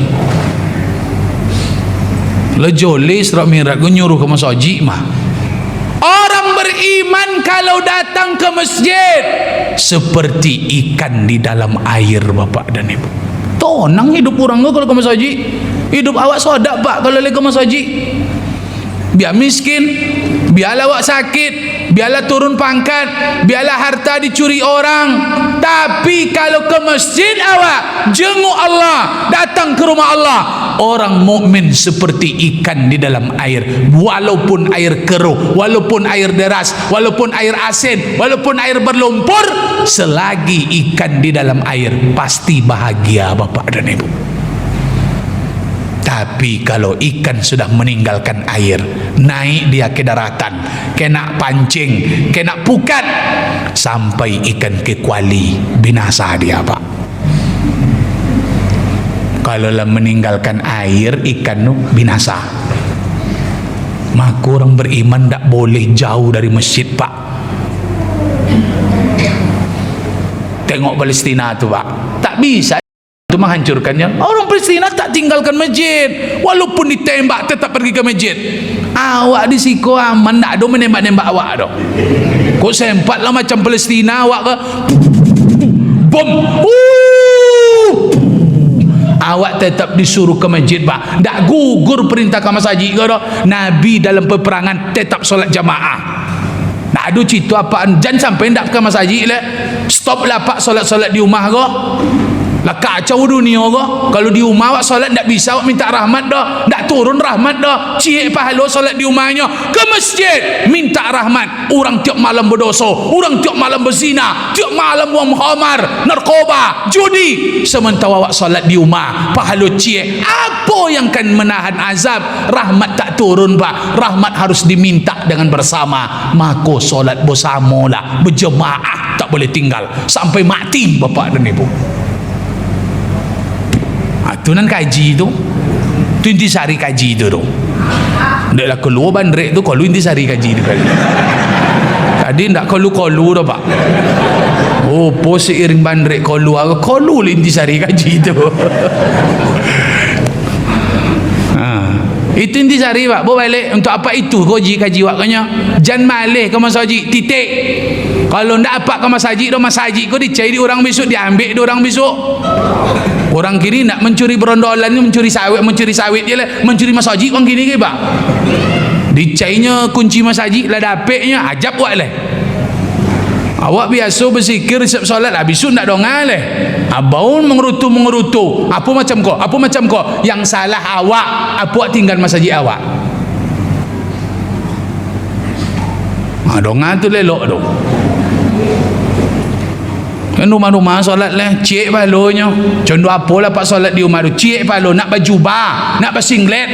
Lejoli Isra Mi'raj gue nyuruh ke masjid mah. Orang beriman kalau datang ke masjid seperti ikan di dalam air bapak dan ibu. Tonang hidup orang gue kalau ke masjid. Hidup awak sodak pak kalau lagi ke masjid. Biar miskin, biarlah awak sakit, biarlah turun pangkat, biarlah harta dicuri orang. Tapi kalau ke masjid awak jenguk Allah, datang ke rumah Allah, orang mukmin seperti ikan di dalam air. Walaupun air keruh, walaupun air deras, walaupun air asin, walaupun air berlumpur, selagi ikan di dalam air pasti bahagia bapak dan ibu. Tapi kalau ikan sudah meninggalkan air, naik dia ke daratan, kena pancing, kena pukat, sampai ikan ke kuali, binasa dia pak. Kalau lah meninggalkan air, ikan tu binasa. Maka orang beriman tak boleh jauh dari masjid pak. Tengok Palestina tu pak, tak bisa itu menghancurkannya. Orang Palestina tak tinggalkan masjid, walaupun ditembak tetap pergi ke masjid. Awak di siko aman, tak ada menembak-nembak awak dah. Kok sempat lah macam Palestina awak ke bom. Awak tetap disuruh ke masjid pak. Tak gugur perintah ke masjid ke dah. Nabi dalam peperangan tetap solat jamaah. Tak ada cerita apaan. Jangan sampai tak ke masjid lah. Stop lah pak solat-solat di rumah ke. Lah kacau dunia kau. Kalau di rumah awak solat tak bisa, awak minta rahmat dah. Tak turun rahmat dah. Cik pahala solat di rumahnya. Ke masjid minta rahmat. Orang tiap malam berdosa, orang tiap malam berzina, tiap malam buang khamar, narkoba, judi. Sementara awak solat di rumah, pahala cik. Apa yang akan menahan azab? Rahmat tak turun pak. Rahmat harus diminta dengan bersama. Maka solat bersama lah, berjemaah, tak boleh tinggal sampai mati bapak dan ibu. Tu nan kaji tu intisari kaji tu ndak lah keluar bandrek tu kalau intisari kaji tu kali tadi ndak kalu dah pak. Oh pos seiring bandrek kalu intisari kaji tu. Itu intisari pak. Bawa balik untuk apa itu kaji wakanya. Jangan malih ke masjid titik. Kalau ndak apa ke masjid kau dicari orang besok, diambil orang besok. Orang kini nak mencuri berondolan, mencuri sawit je lah, mencuri masjid orang kini ke pak. Dicainya kunci masjid lah dapetnya ajab buat leh. Awak biasa berzikir siap solat habis tu nak dongal leh. Abaun mengerutu. Apa macam kau? Yang salah awak, apa tinggal masjid awak. Dongal tu lelok tu. Kan rumah-rumah solat lah cik balonya. Contoh apalah pak solat di rumah tu, cik balo nak berjubah, nak bersinglet,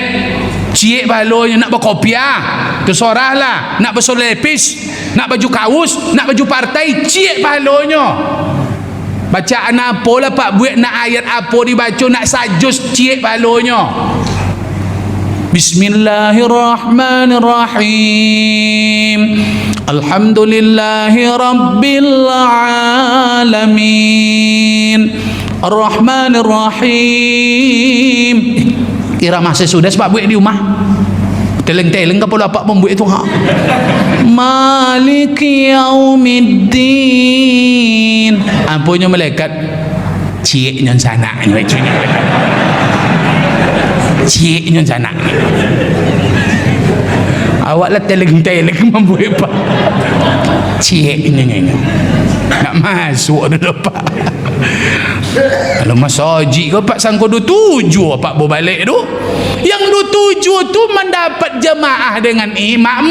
cik balonya nak berkopiah, tersorah lah, nak bersolepis, nak baju kaus, nak baju partai, cik balonya. Bacaan apalah pak buat, nak ayat apa dibaca, nak sajus, cik balonya. Bismillahirrahmanirrahim. Alhamdulillahi rabbil alamin. Ar-Rahmanir-Rahim. Kira masa sudah sebab buat di rumah. Teleng-teleng ke pula apa membuat itu ha. Maliki yaumiddin. Ampunya malaikat ciknya sana ni bajunya. Ciknya sana. Awaklah teleng-teleng membuat apa? Ciknya ni. Nak masuk dah pak. Kalau masjid kau pak sangko 27 pak berbalik tu. Yang 27 tu mendapat jemaah dengan imam.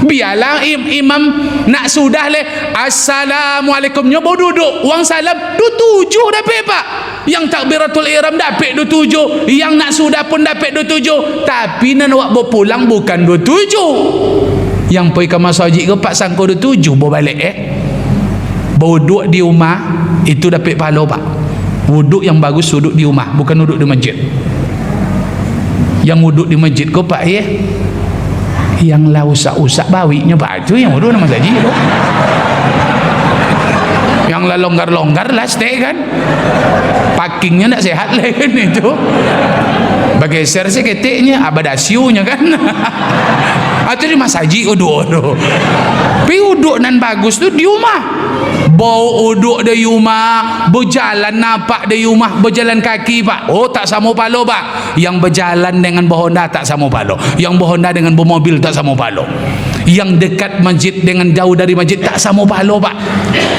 Biarlah imam nak sudah leh assalamualaikumnya baru duduk. Uang salam 27 dapat pak. Yang takbiratul ihram dapat 27. Yang nak sudah pun dapat 27. Tapi nak awak berpulang bukan 27. Yang pergi ke masjid ke pak sangko 27 berbalik Wuduk di rumah itu dapat pahala pak. Wuduk yang bagus wuduk di rumah, bukan wuduk di masjid. Yang wuduk di masjid kau pak yang lah usak-usak bawinya pak itu yang wuduk di masjid tu. Yang lah longgar-longgar lah stay kan. Parkingnya tak sehat lah kan itu. Bergeser seketiknya abadasiunya kan. Atau di masjid wuduk tu. Tapi wuduk nan bagus tu di rumah. Bau uduk dari rumah, berjalan napak dari rumah, berjalan kaki pak. Oh tak sama palo pak. Yang berjalan dengan berhonda tak sama palo. Yang berhonda dengan bermobil tak sama palo. Yang dekat masjid dengan jauh dari masjid tak sama palo pak.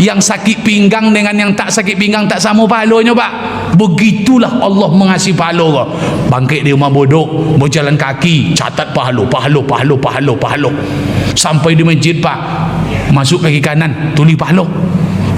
Yang sakit pinggang dengan yang tak sakit pinggang tak sama palonya pak. Begitulah Allah mengasihi palo kau. Bangkit di rumah bodoh, berjalan kaki, catat pahalo. Sampai di masjid pak, masuk kaki kanan, tulis pahalo.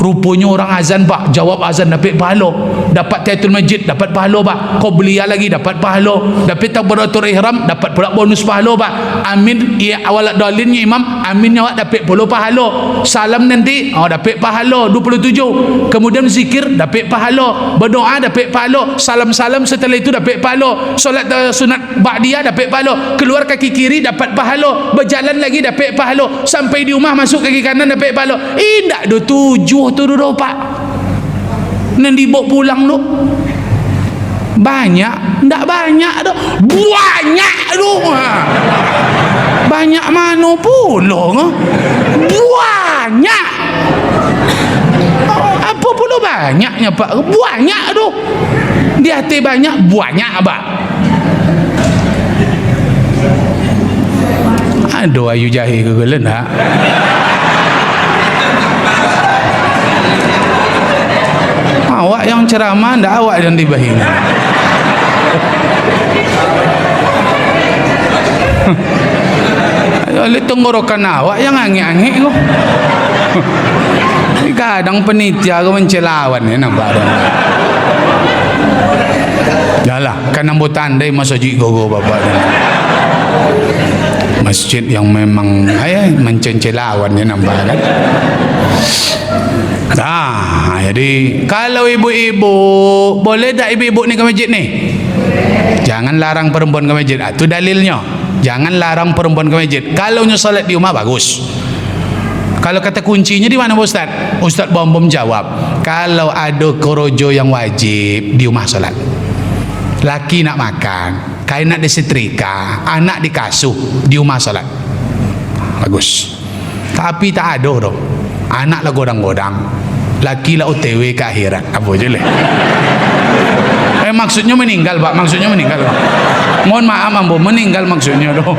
Rupanya orang azan pak, jawab azan dapat pahala. Dapat tahiyatul masjid dapat pahala pak. Qabliyah lagi dapat pahala. Dapat takbiratul ihram dapat pula bonus pahala pak. Amin ya awal dalinnya imam, aminnya awak dapat pula pahala. Salam nanti dapat pahala 27. Kemudian zikir dapat pahala. Berdoa dapat pahala. Salam-salam setelah itu dapat pahala. Solat sunat ba'diyah dapat pahala. Keluar kaki kiri dapat pahala. Berjalan lagi dapat pahala. Sampai di rumah masuk kaki kanan dapat pahala. Tak ada 7 tu dulu pak. Nan dibawa pulang tu banyak, tak banyak tu. Banyak tu. Banyak mana pula? Banyak. Apa pula banyaknya pak? Banyak tu. Di hati banyak pak. Aduh ayu jahil ke gelen ha. Awak yang ceramah ndak awak yang dibahina. Oleh tenggorokan awak yang angin-angin kok. Kadang penitia kau mencelawan ya nampak dah. Yalah, kan ambo tandai masjid gogo bapak dan. Masjid yang memang mencelawan ya nampak kan. Nah, jadi kalau ibu-ibu boleh tak ibu-ibu ni ke masjid ni? Jangan larang perempuan ke masjid. Itu dalilnya. Jangan larang perempuan ke masjid. Kalau nyu solat di rumah bagus. Kalau kata kuncinya di mana Ustaz? Ustaz bom jawab. Kalau ada korojo yang wajib di rumah solat. Laki nak makan, kain nak disetrika, anak dikasuh di rumah solat. Bagus. Tapi tak ada tu. Anak lah godang-godang, laki lah OTW ke akhirat. Apa je leh? Maksudnya meninggal pak. Maksudnya meninggal pak. Mohon maaf ambo, meninggal maksudnya doh.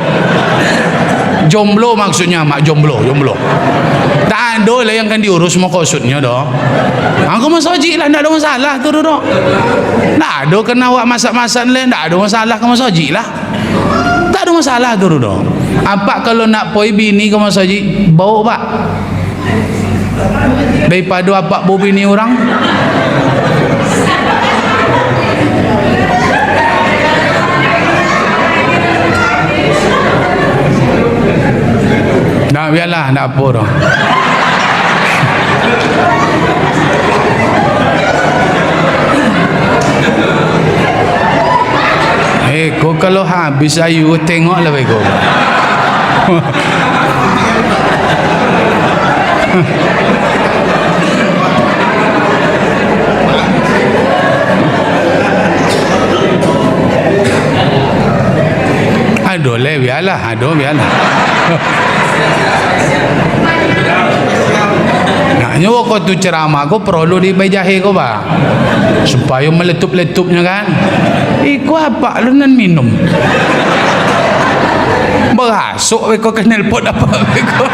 Jomblo maksudnya mak, jomblo. Tak ada lah yang kan diurus mau maksudnya doh. Aku masuk haji lah, tak ada masalah tu doh. Tak ada kena awak masak-masak lain, tak ada masalah kamu masuk haji lah. Tak ada masalah tu doh. Apa kalau nak poi bini kamu masuk haji, bau pak. Daripada apa bau bini orang. Nah, biarlah, tak apa dah. Kau kalau habis ayu tengoklah baik kau. Aduh le, biarlah. Naknya kau tu ceramah kau perlu dibajahi kau bah, supaya meletup-letupnya kan. Kau apa lu nan minum? Berasuk kau kenal pot apa kau?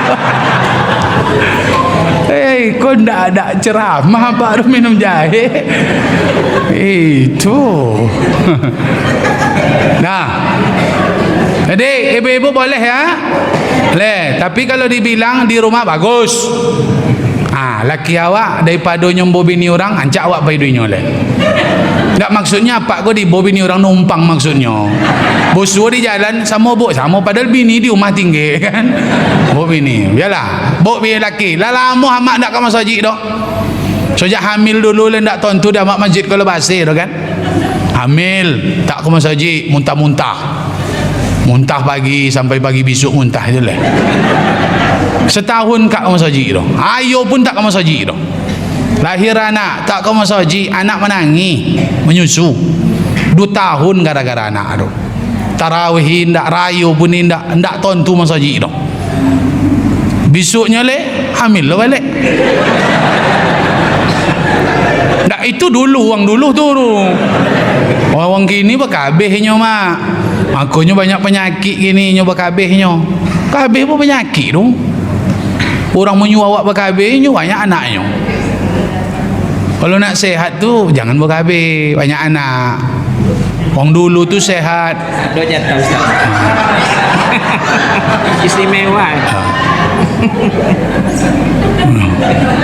Kau ndak ada ceramah baru minum jahe. Itu. Nah. Jadi ibu-ibu boleh ya? Boleh. Tapi kalau dibilang di rumah bagus. Laki awak daripada nyombo bini orang, ancak awak bayar duitnya oleh. Tak maksudnya apa kau di bawa bini orang numpang maksudnya. Bosua di jalan sama padahal bini di rumah tinggi kan. Bawa bini. Biarlah. Bawa bini laki. Lah lama amak nak ke masjid dah. Sejak hamil dulu lah tak tontu dah mak masjid kalau basir dah kan. Hamil tak ke masjid, muntah-muntah. Muntah pagi sampai pagi besok muntah je lah. Setahun kat ke masjid dah. Ayo pun tak ke masjid dah. Lahir anak tak ke masjid, anak menangis, menyusu. 2 tahun gara-gara anak tu. Tarawih ndak, rayu pun ndak tontu masjid dah. Besoknya le hamil lo balik. Ndak itu dulu, orang dulu tu. Orang kini berkabehnya mak. Makanya banyak penyakit gini nyoba kabehnya. Kabeh pun penyakit tu. Orang menyuruh awak berkabehnya banyak anaknya. Kalau nak sehat tu jangan berkabeh banyak anak. Orang dulu tu sehat. Ada jatah Ustaz. Istimewa.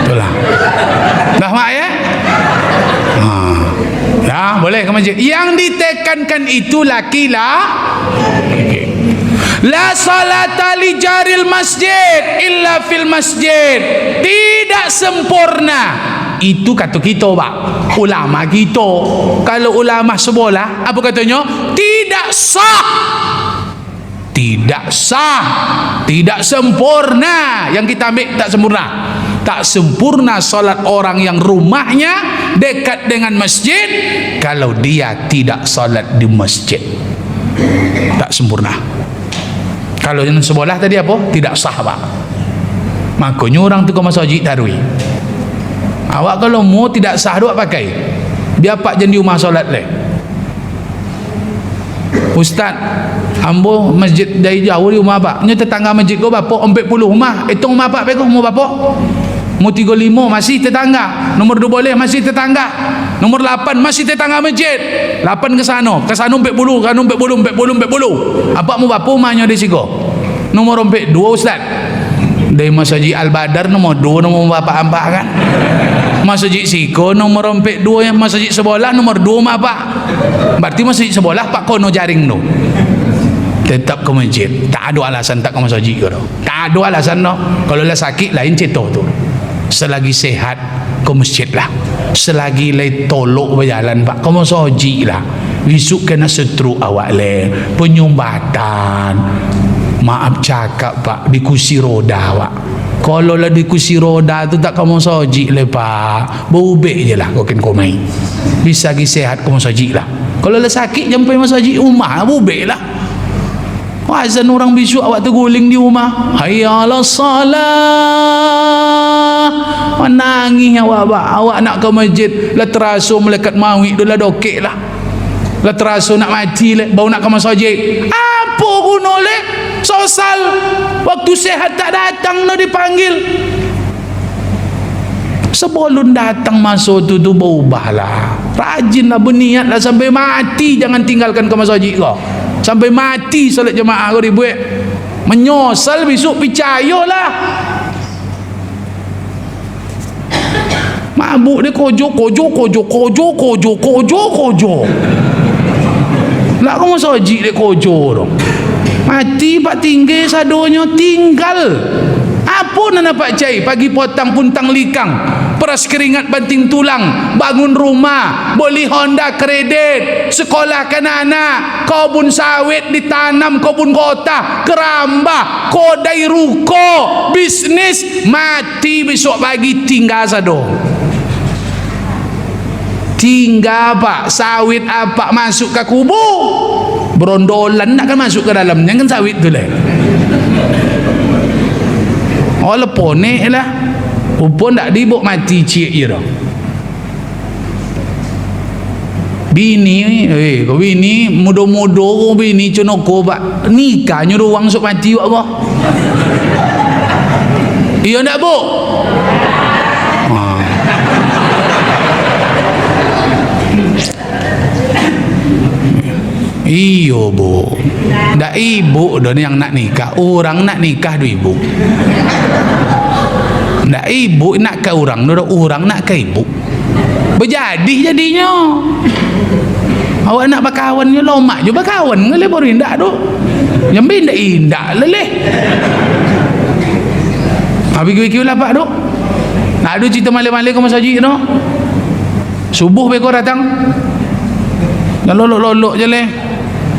Itulah. Dah mak ya? Ya, boleh ke masjid. Yang ditekankan itu laki-laki. La salata li jaril masjid illa fil masjid. Tidak sempurna. Itu kata kita pak, ulama kita. Kalau ulama sebelah apa katanya? Tidak sah. Tidak sah. Tidak sempurna. Yang kita ambil tak sempurna. Tak sempurna solat orang yang rumahnya dekat dengan masjid kalau dia tidak solat di masjid. Tak sempurna. Kalau yang sebelah tadi apa? Tidak sah pak. Makanya orang tu ke masjid darui. Awak kalau mau tidak sah awak pakai. Biar pak jadi rumah solat le. Ustaz, ambo masjid dari jauh di rumah pak. Nya tetangga masjid kau bapak 40 rumah. Hitung rumah pak peko mau bapak. Mau 35 masih tetangga. Nomor 2 boleh masih tetangga. Nomor 8 masih tetangga masjid. 8 ke sana 40, kan 40. Apa mau bapak rumahnya di situ? Nomor 2 Ustaz. Dari Masjid Al-Badar nomor 2 nomor bapak ampak kan. Masjid Siko nomor 2 yang masjid sebelah nomor 2 mak pak. Berarti masjid sebelah pak kono jaring tu. Tetap ke masjid. Tak ada alasan tak ke masjid ke tu. Tak ada alasan no. Kalau lah sakit lain cerita tu. Selagi sehat ke masjid lah. Selagi lay tolok berjalan pak ke masjid lah. Besok kena setru awak le. Penyumbatan. Maaf cakap pak, di kursi roda pak. Kalau lah di kursi roda tu tak kamu masjid le pak. Berubek je lah kau kena komai. Bisa lagi sehat ke masjid lah. Kalau lah sakit sampai masjid rumah berubek lah. Azan orang bisu awak terguling di rumah. Hayya ala salah. Menangis awak nak ke masjid lah terasa malaikat mawik tu lah dokek lah. Lah terasa nak mati le, bau nak ke masjid. Apa guna le? Sosal waktu sehat tak datang nak dipanggil. Sebelum datang masuk tu berubahlah. Rajinlah, berniatlah sampai mati, jangan tinggalkan ke masjid kau. Sampai mati solat jemaah kau dibuat. Menyosal besok percayalah. Mabuk dia kojo. Lah kau masjid dia kojo tu. Mati pak tinggal sadonyo tinggal. Apa nak dapat cai? Pagi potang puntang likang, peras keringat banting tulang, bangun rumah, beli Honda kredit, sekolahkan anak, kebun sawit ditanam, kebun kota, kerambah, kodai ruko, bisnis, mati besok pagi tinggal sado. Tinggal apa? Sawit apa masuk ke kubur? Berondolan nak kan masuk ke dalamnya kan sawit tu lah. Oh leponek lah. Upon tak dibuk mati cik je dah. Bini kau bini muda-muda kau bini cenoko pak nikah nyuruh wang sok mati wak kau. Iya ndak bu? Iyo bu, dak ibu don yang nak nikah, orang nak nikah do ibu. Ndak ibu nak ke orang, orang nak ke ibu. Berjadi jadinya. Awak nak berkawan je lomak je berkawan ngale baru indak tu. Yang indak indak leleh. Habis kau lah pak tu. Nak ada cerita malam-malam ke masjid tu. Subuh be kau datang. Dan lolok-lolok je leh.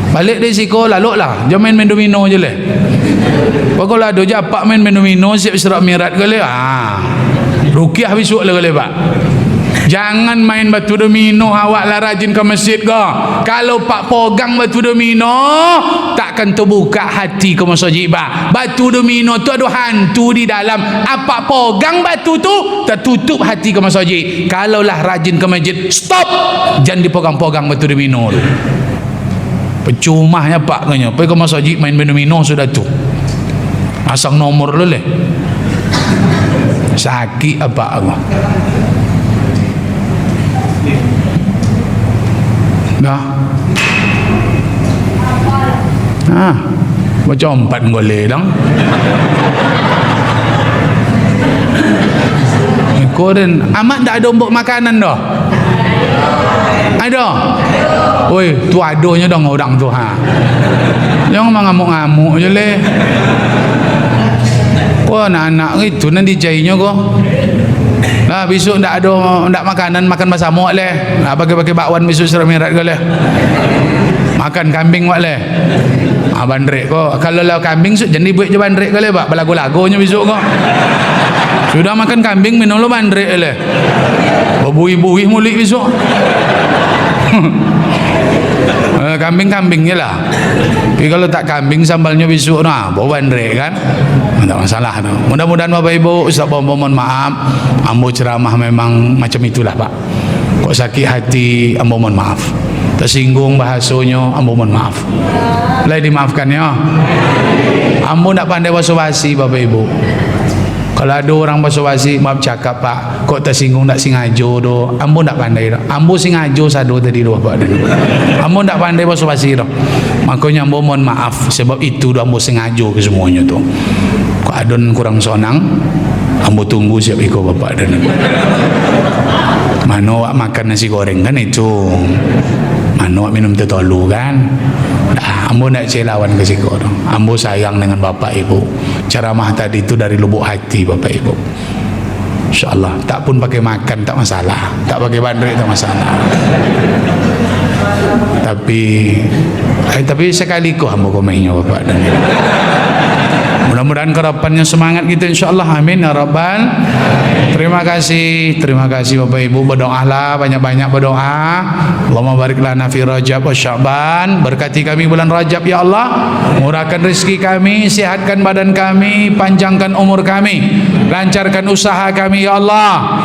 Balik dari siko lalok lah. Jangan main domino je leh. Kalau ada je apa main domino siap serak mirat ke leh. Rukiah besok lah ke leh pak. Jangan main batu domino, awaklah rajin ke masjid kau. Kalau pak pegang batu domino, takkan terbuka hati ke masjid pak. Batu domino tu ada hantu di dalam. Apa pegang batu tu, tertutup hati ke masjid. Kalaulah rajin ke masjid, stop. Jangan dipegang-pegang batu domino tu. Percumanya pak kanya. Pergi ke masjid main domino sudah tu. Pasang nomor lu leh. Sakit apa aku. Dah. Macam 4 boleh dong. Koren amat dah ada untuk makanan dah. Ada. Oi, tu adonya dong orang tu ha. Jangan mengamuk-ngamuk je leh. Wah, anak-anak itu nanti jainya kok. Nah, besok ndak ada ndak makanan makan bersama leh. Pakai-pakai bakwan besok seram mirat ke leh. Makan kambing wak leh. Bandrek kok. Kalau lah kambing jadi buat je bandrek ke leh pak. Belagu-lagunya besok kok. Sudah makan kambing minum lo bandrek leh. Buih-buih mulik besok. Kambing-kambing je lah. Tapi kalau tak kambing sambalnya besok nah, bawa bandrek kan. Tak masalah tu. Mudah-mudahan Bapak Ibu Ustaz mohon maaf. Ambo ceramah memang macam itulah pak. Kok sakit hati ambo mohon maaf. Tersinggung bahasanya ambo mohon maaf. Boleh dimaafkan ya. Ambo tak pandai basa-basi Bapak Ibu. Kalau ada orang basa-basi maaf cakap pak. Kok tersinggung tak sengaja tu. Ambo tak pandai dah. Ambo sengaja sado tadi tu bapak. Ambo tak pandai basa-basi dah. Makanya ambo mohon maaf sebab itu dah ambo sengaja ke semuanya tu. Kok adon kurang sonang, ambo tunggu siap ikut bapak dan mana awak makan nasi goreng kan itu, mana awak minum teh tolu kan. Dah, ambo nak celawan ke situ. Ambo sayang dengan bapak ibu. Ceramah tadi itu dari lubuk hati bapak ibu. InsyaAllah tak pun pakai makan tak masalah, tak pakai bandrek tak masalah. Tapi sekali kau ambo komennya bapak dan Mudah-mudahan kedepannya semangat kita insyaAllah. Amin ya rabbal. Terima kasih Bapak Ibu. Berdoalah, banyak-banyak berdoa. Allahumma barik lana fi Rajab wa Sya'ban. Berkati kami bulan Rajab ya Allah. Murahkan rezeki kami, sihatkan badan kami, panjangkan umur kami, lancarkan usaha kami ya Allah.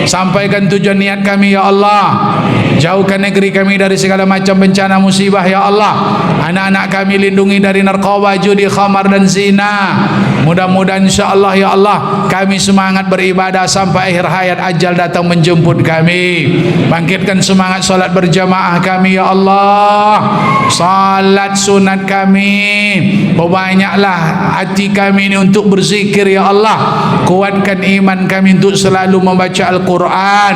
Sampaikan tujuan niat kami ya Allah. Jauhkan negeri kami dari segala macam bencana musibah ya Allah. Anak-anak kami lindungi dari narkoba, judi, khamar dan zina. Mudah-mudahan insyaAllah ya Allah kami semangat beribadah sampai akhir hayat ajal datang menjemput kami. Bangkitkan semangat solat berjamaah kami ya Allah. Salat sunat kami. Perbanyaklah hati kami ini untuk berzikir ya Allah. Kuatkan iman kami untuk selalu membaca Al-Quran.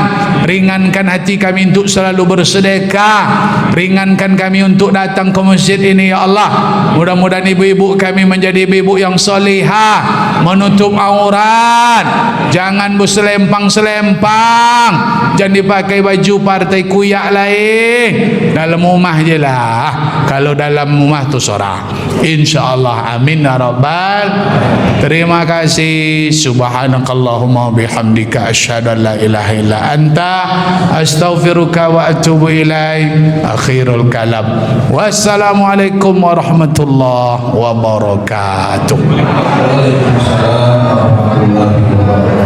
Ringankan hati kami untuk selalu bersedekah. Ringankan kami untuk datang ke masjid ini ya Allah. Mudah-mudahan ibu-ibu kami menjadi ibu-ibu yang solihah, menutup aurat, jangan berselempang-selempang, jangan dipakai baju partai kuyak lain. Dalam rumah je lah, kalau dalam rumah tu sorak, insyaAllah. Amin ya rabbal. Terima kasih. Subhanakallahumma bihamdika asyhadu an la ilaha illa anta astaghfiruka wa atubu ilaik. Akhirul kalam. Wassalamualaikum warahmatullahi wabarakatuh. Waalaikumsalam warahmatullahi wabarakatuh.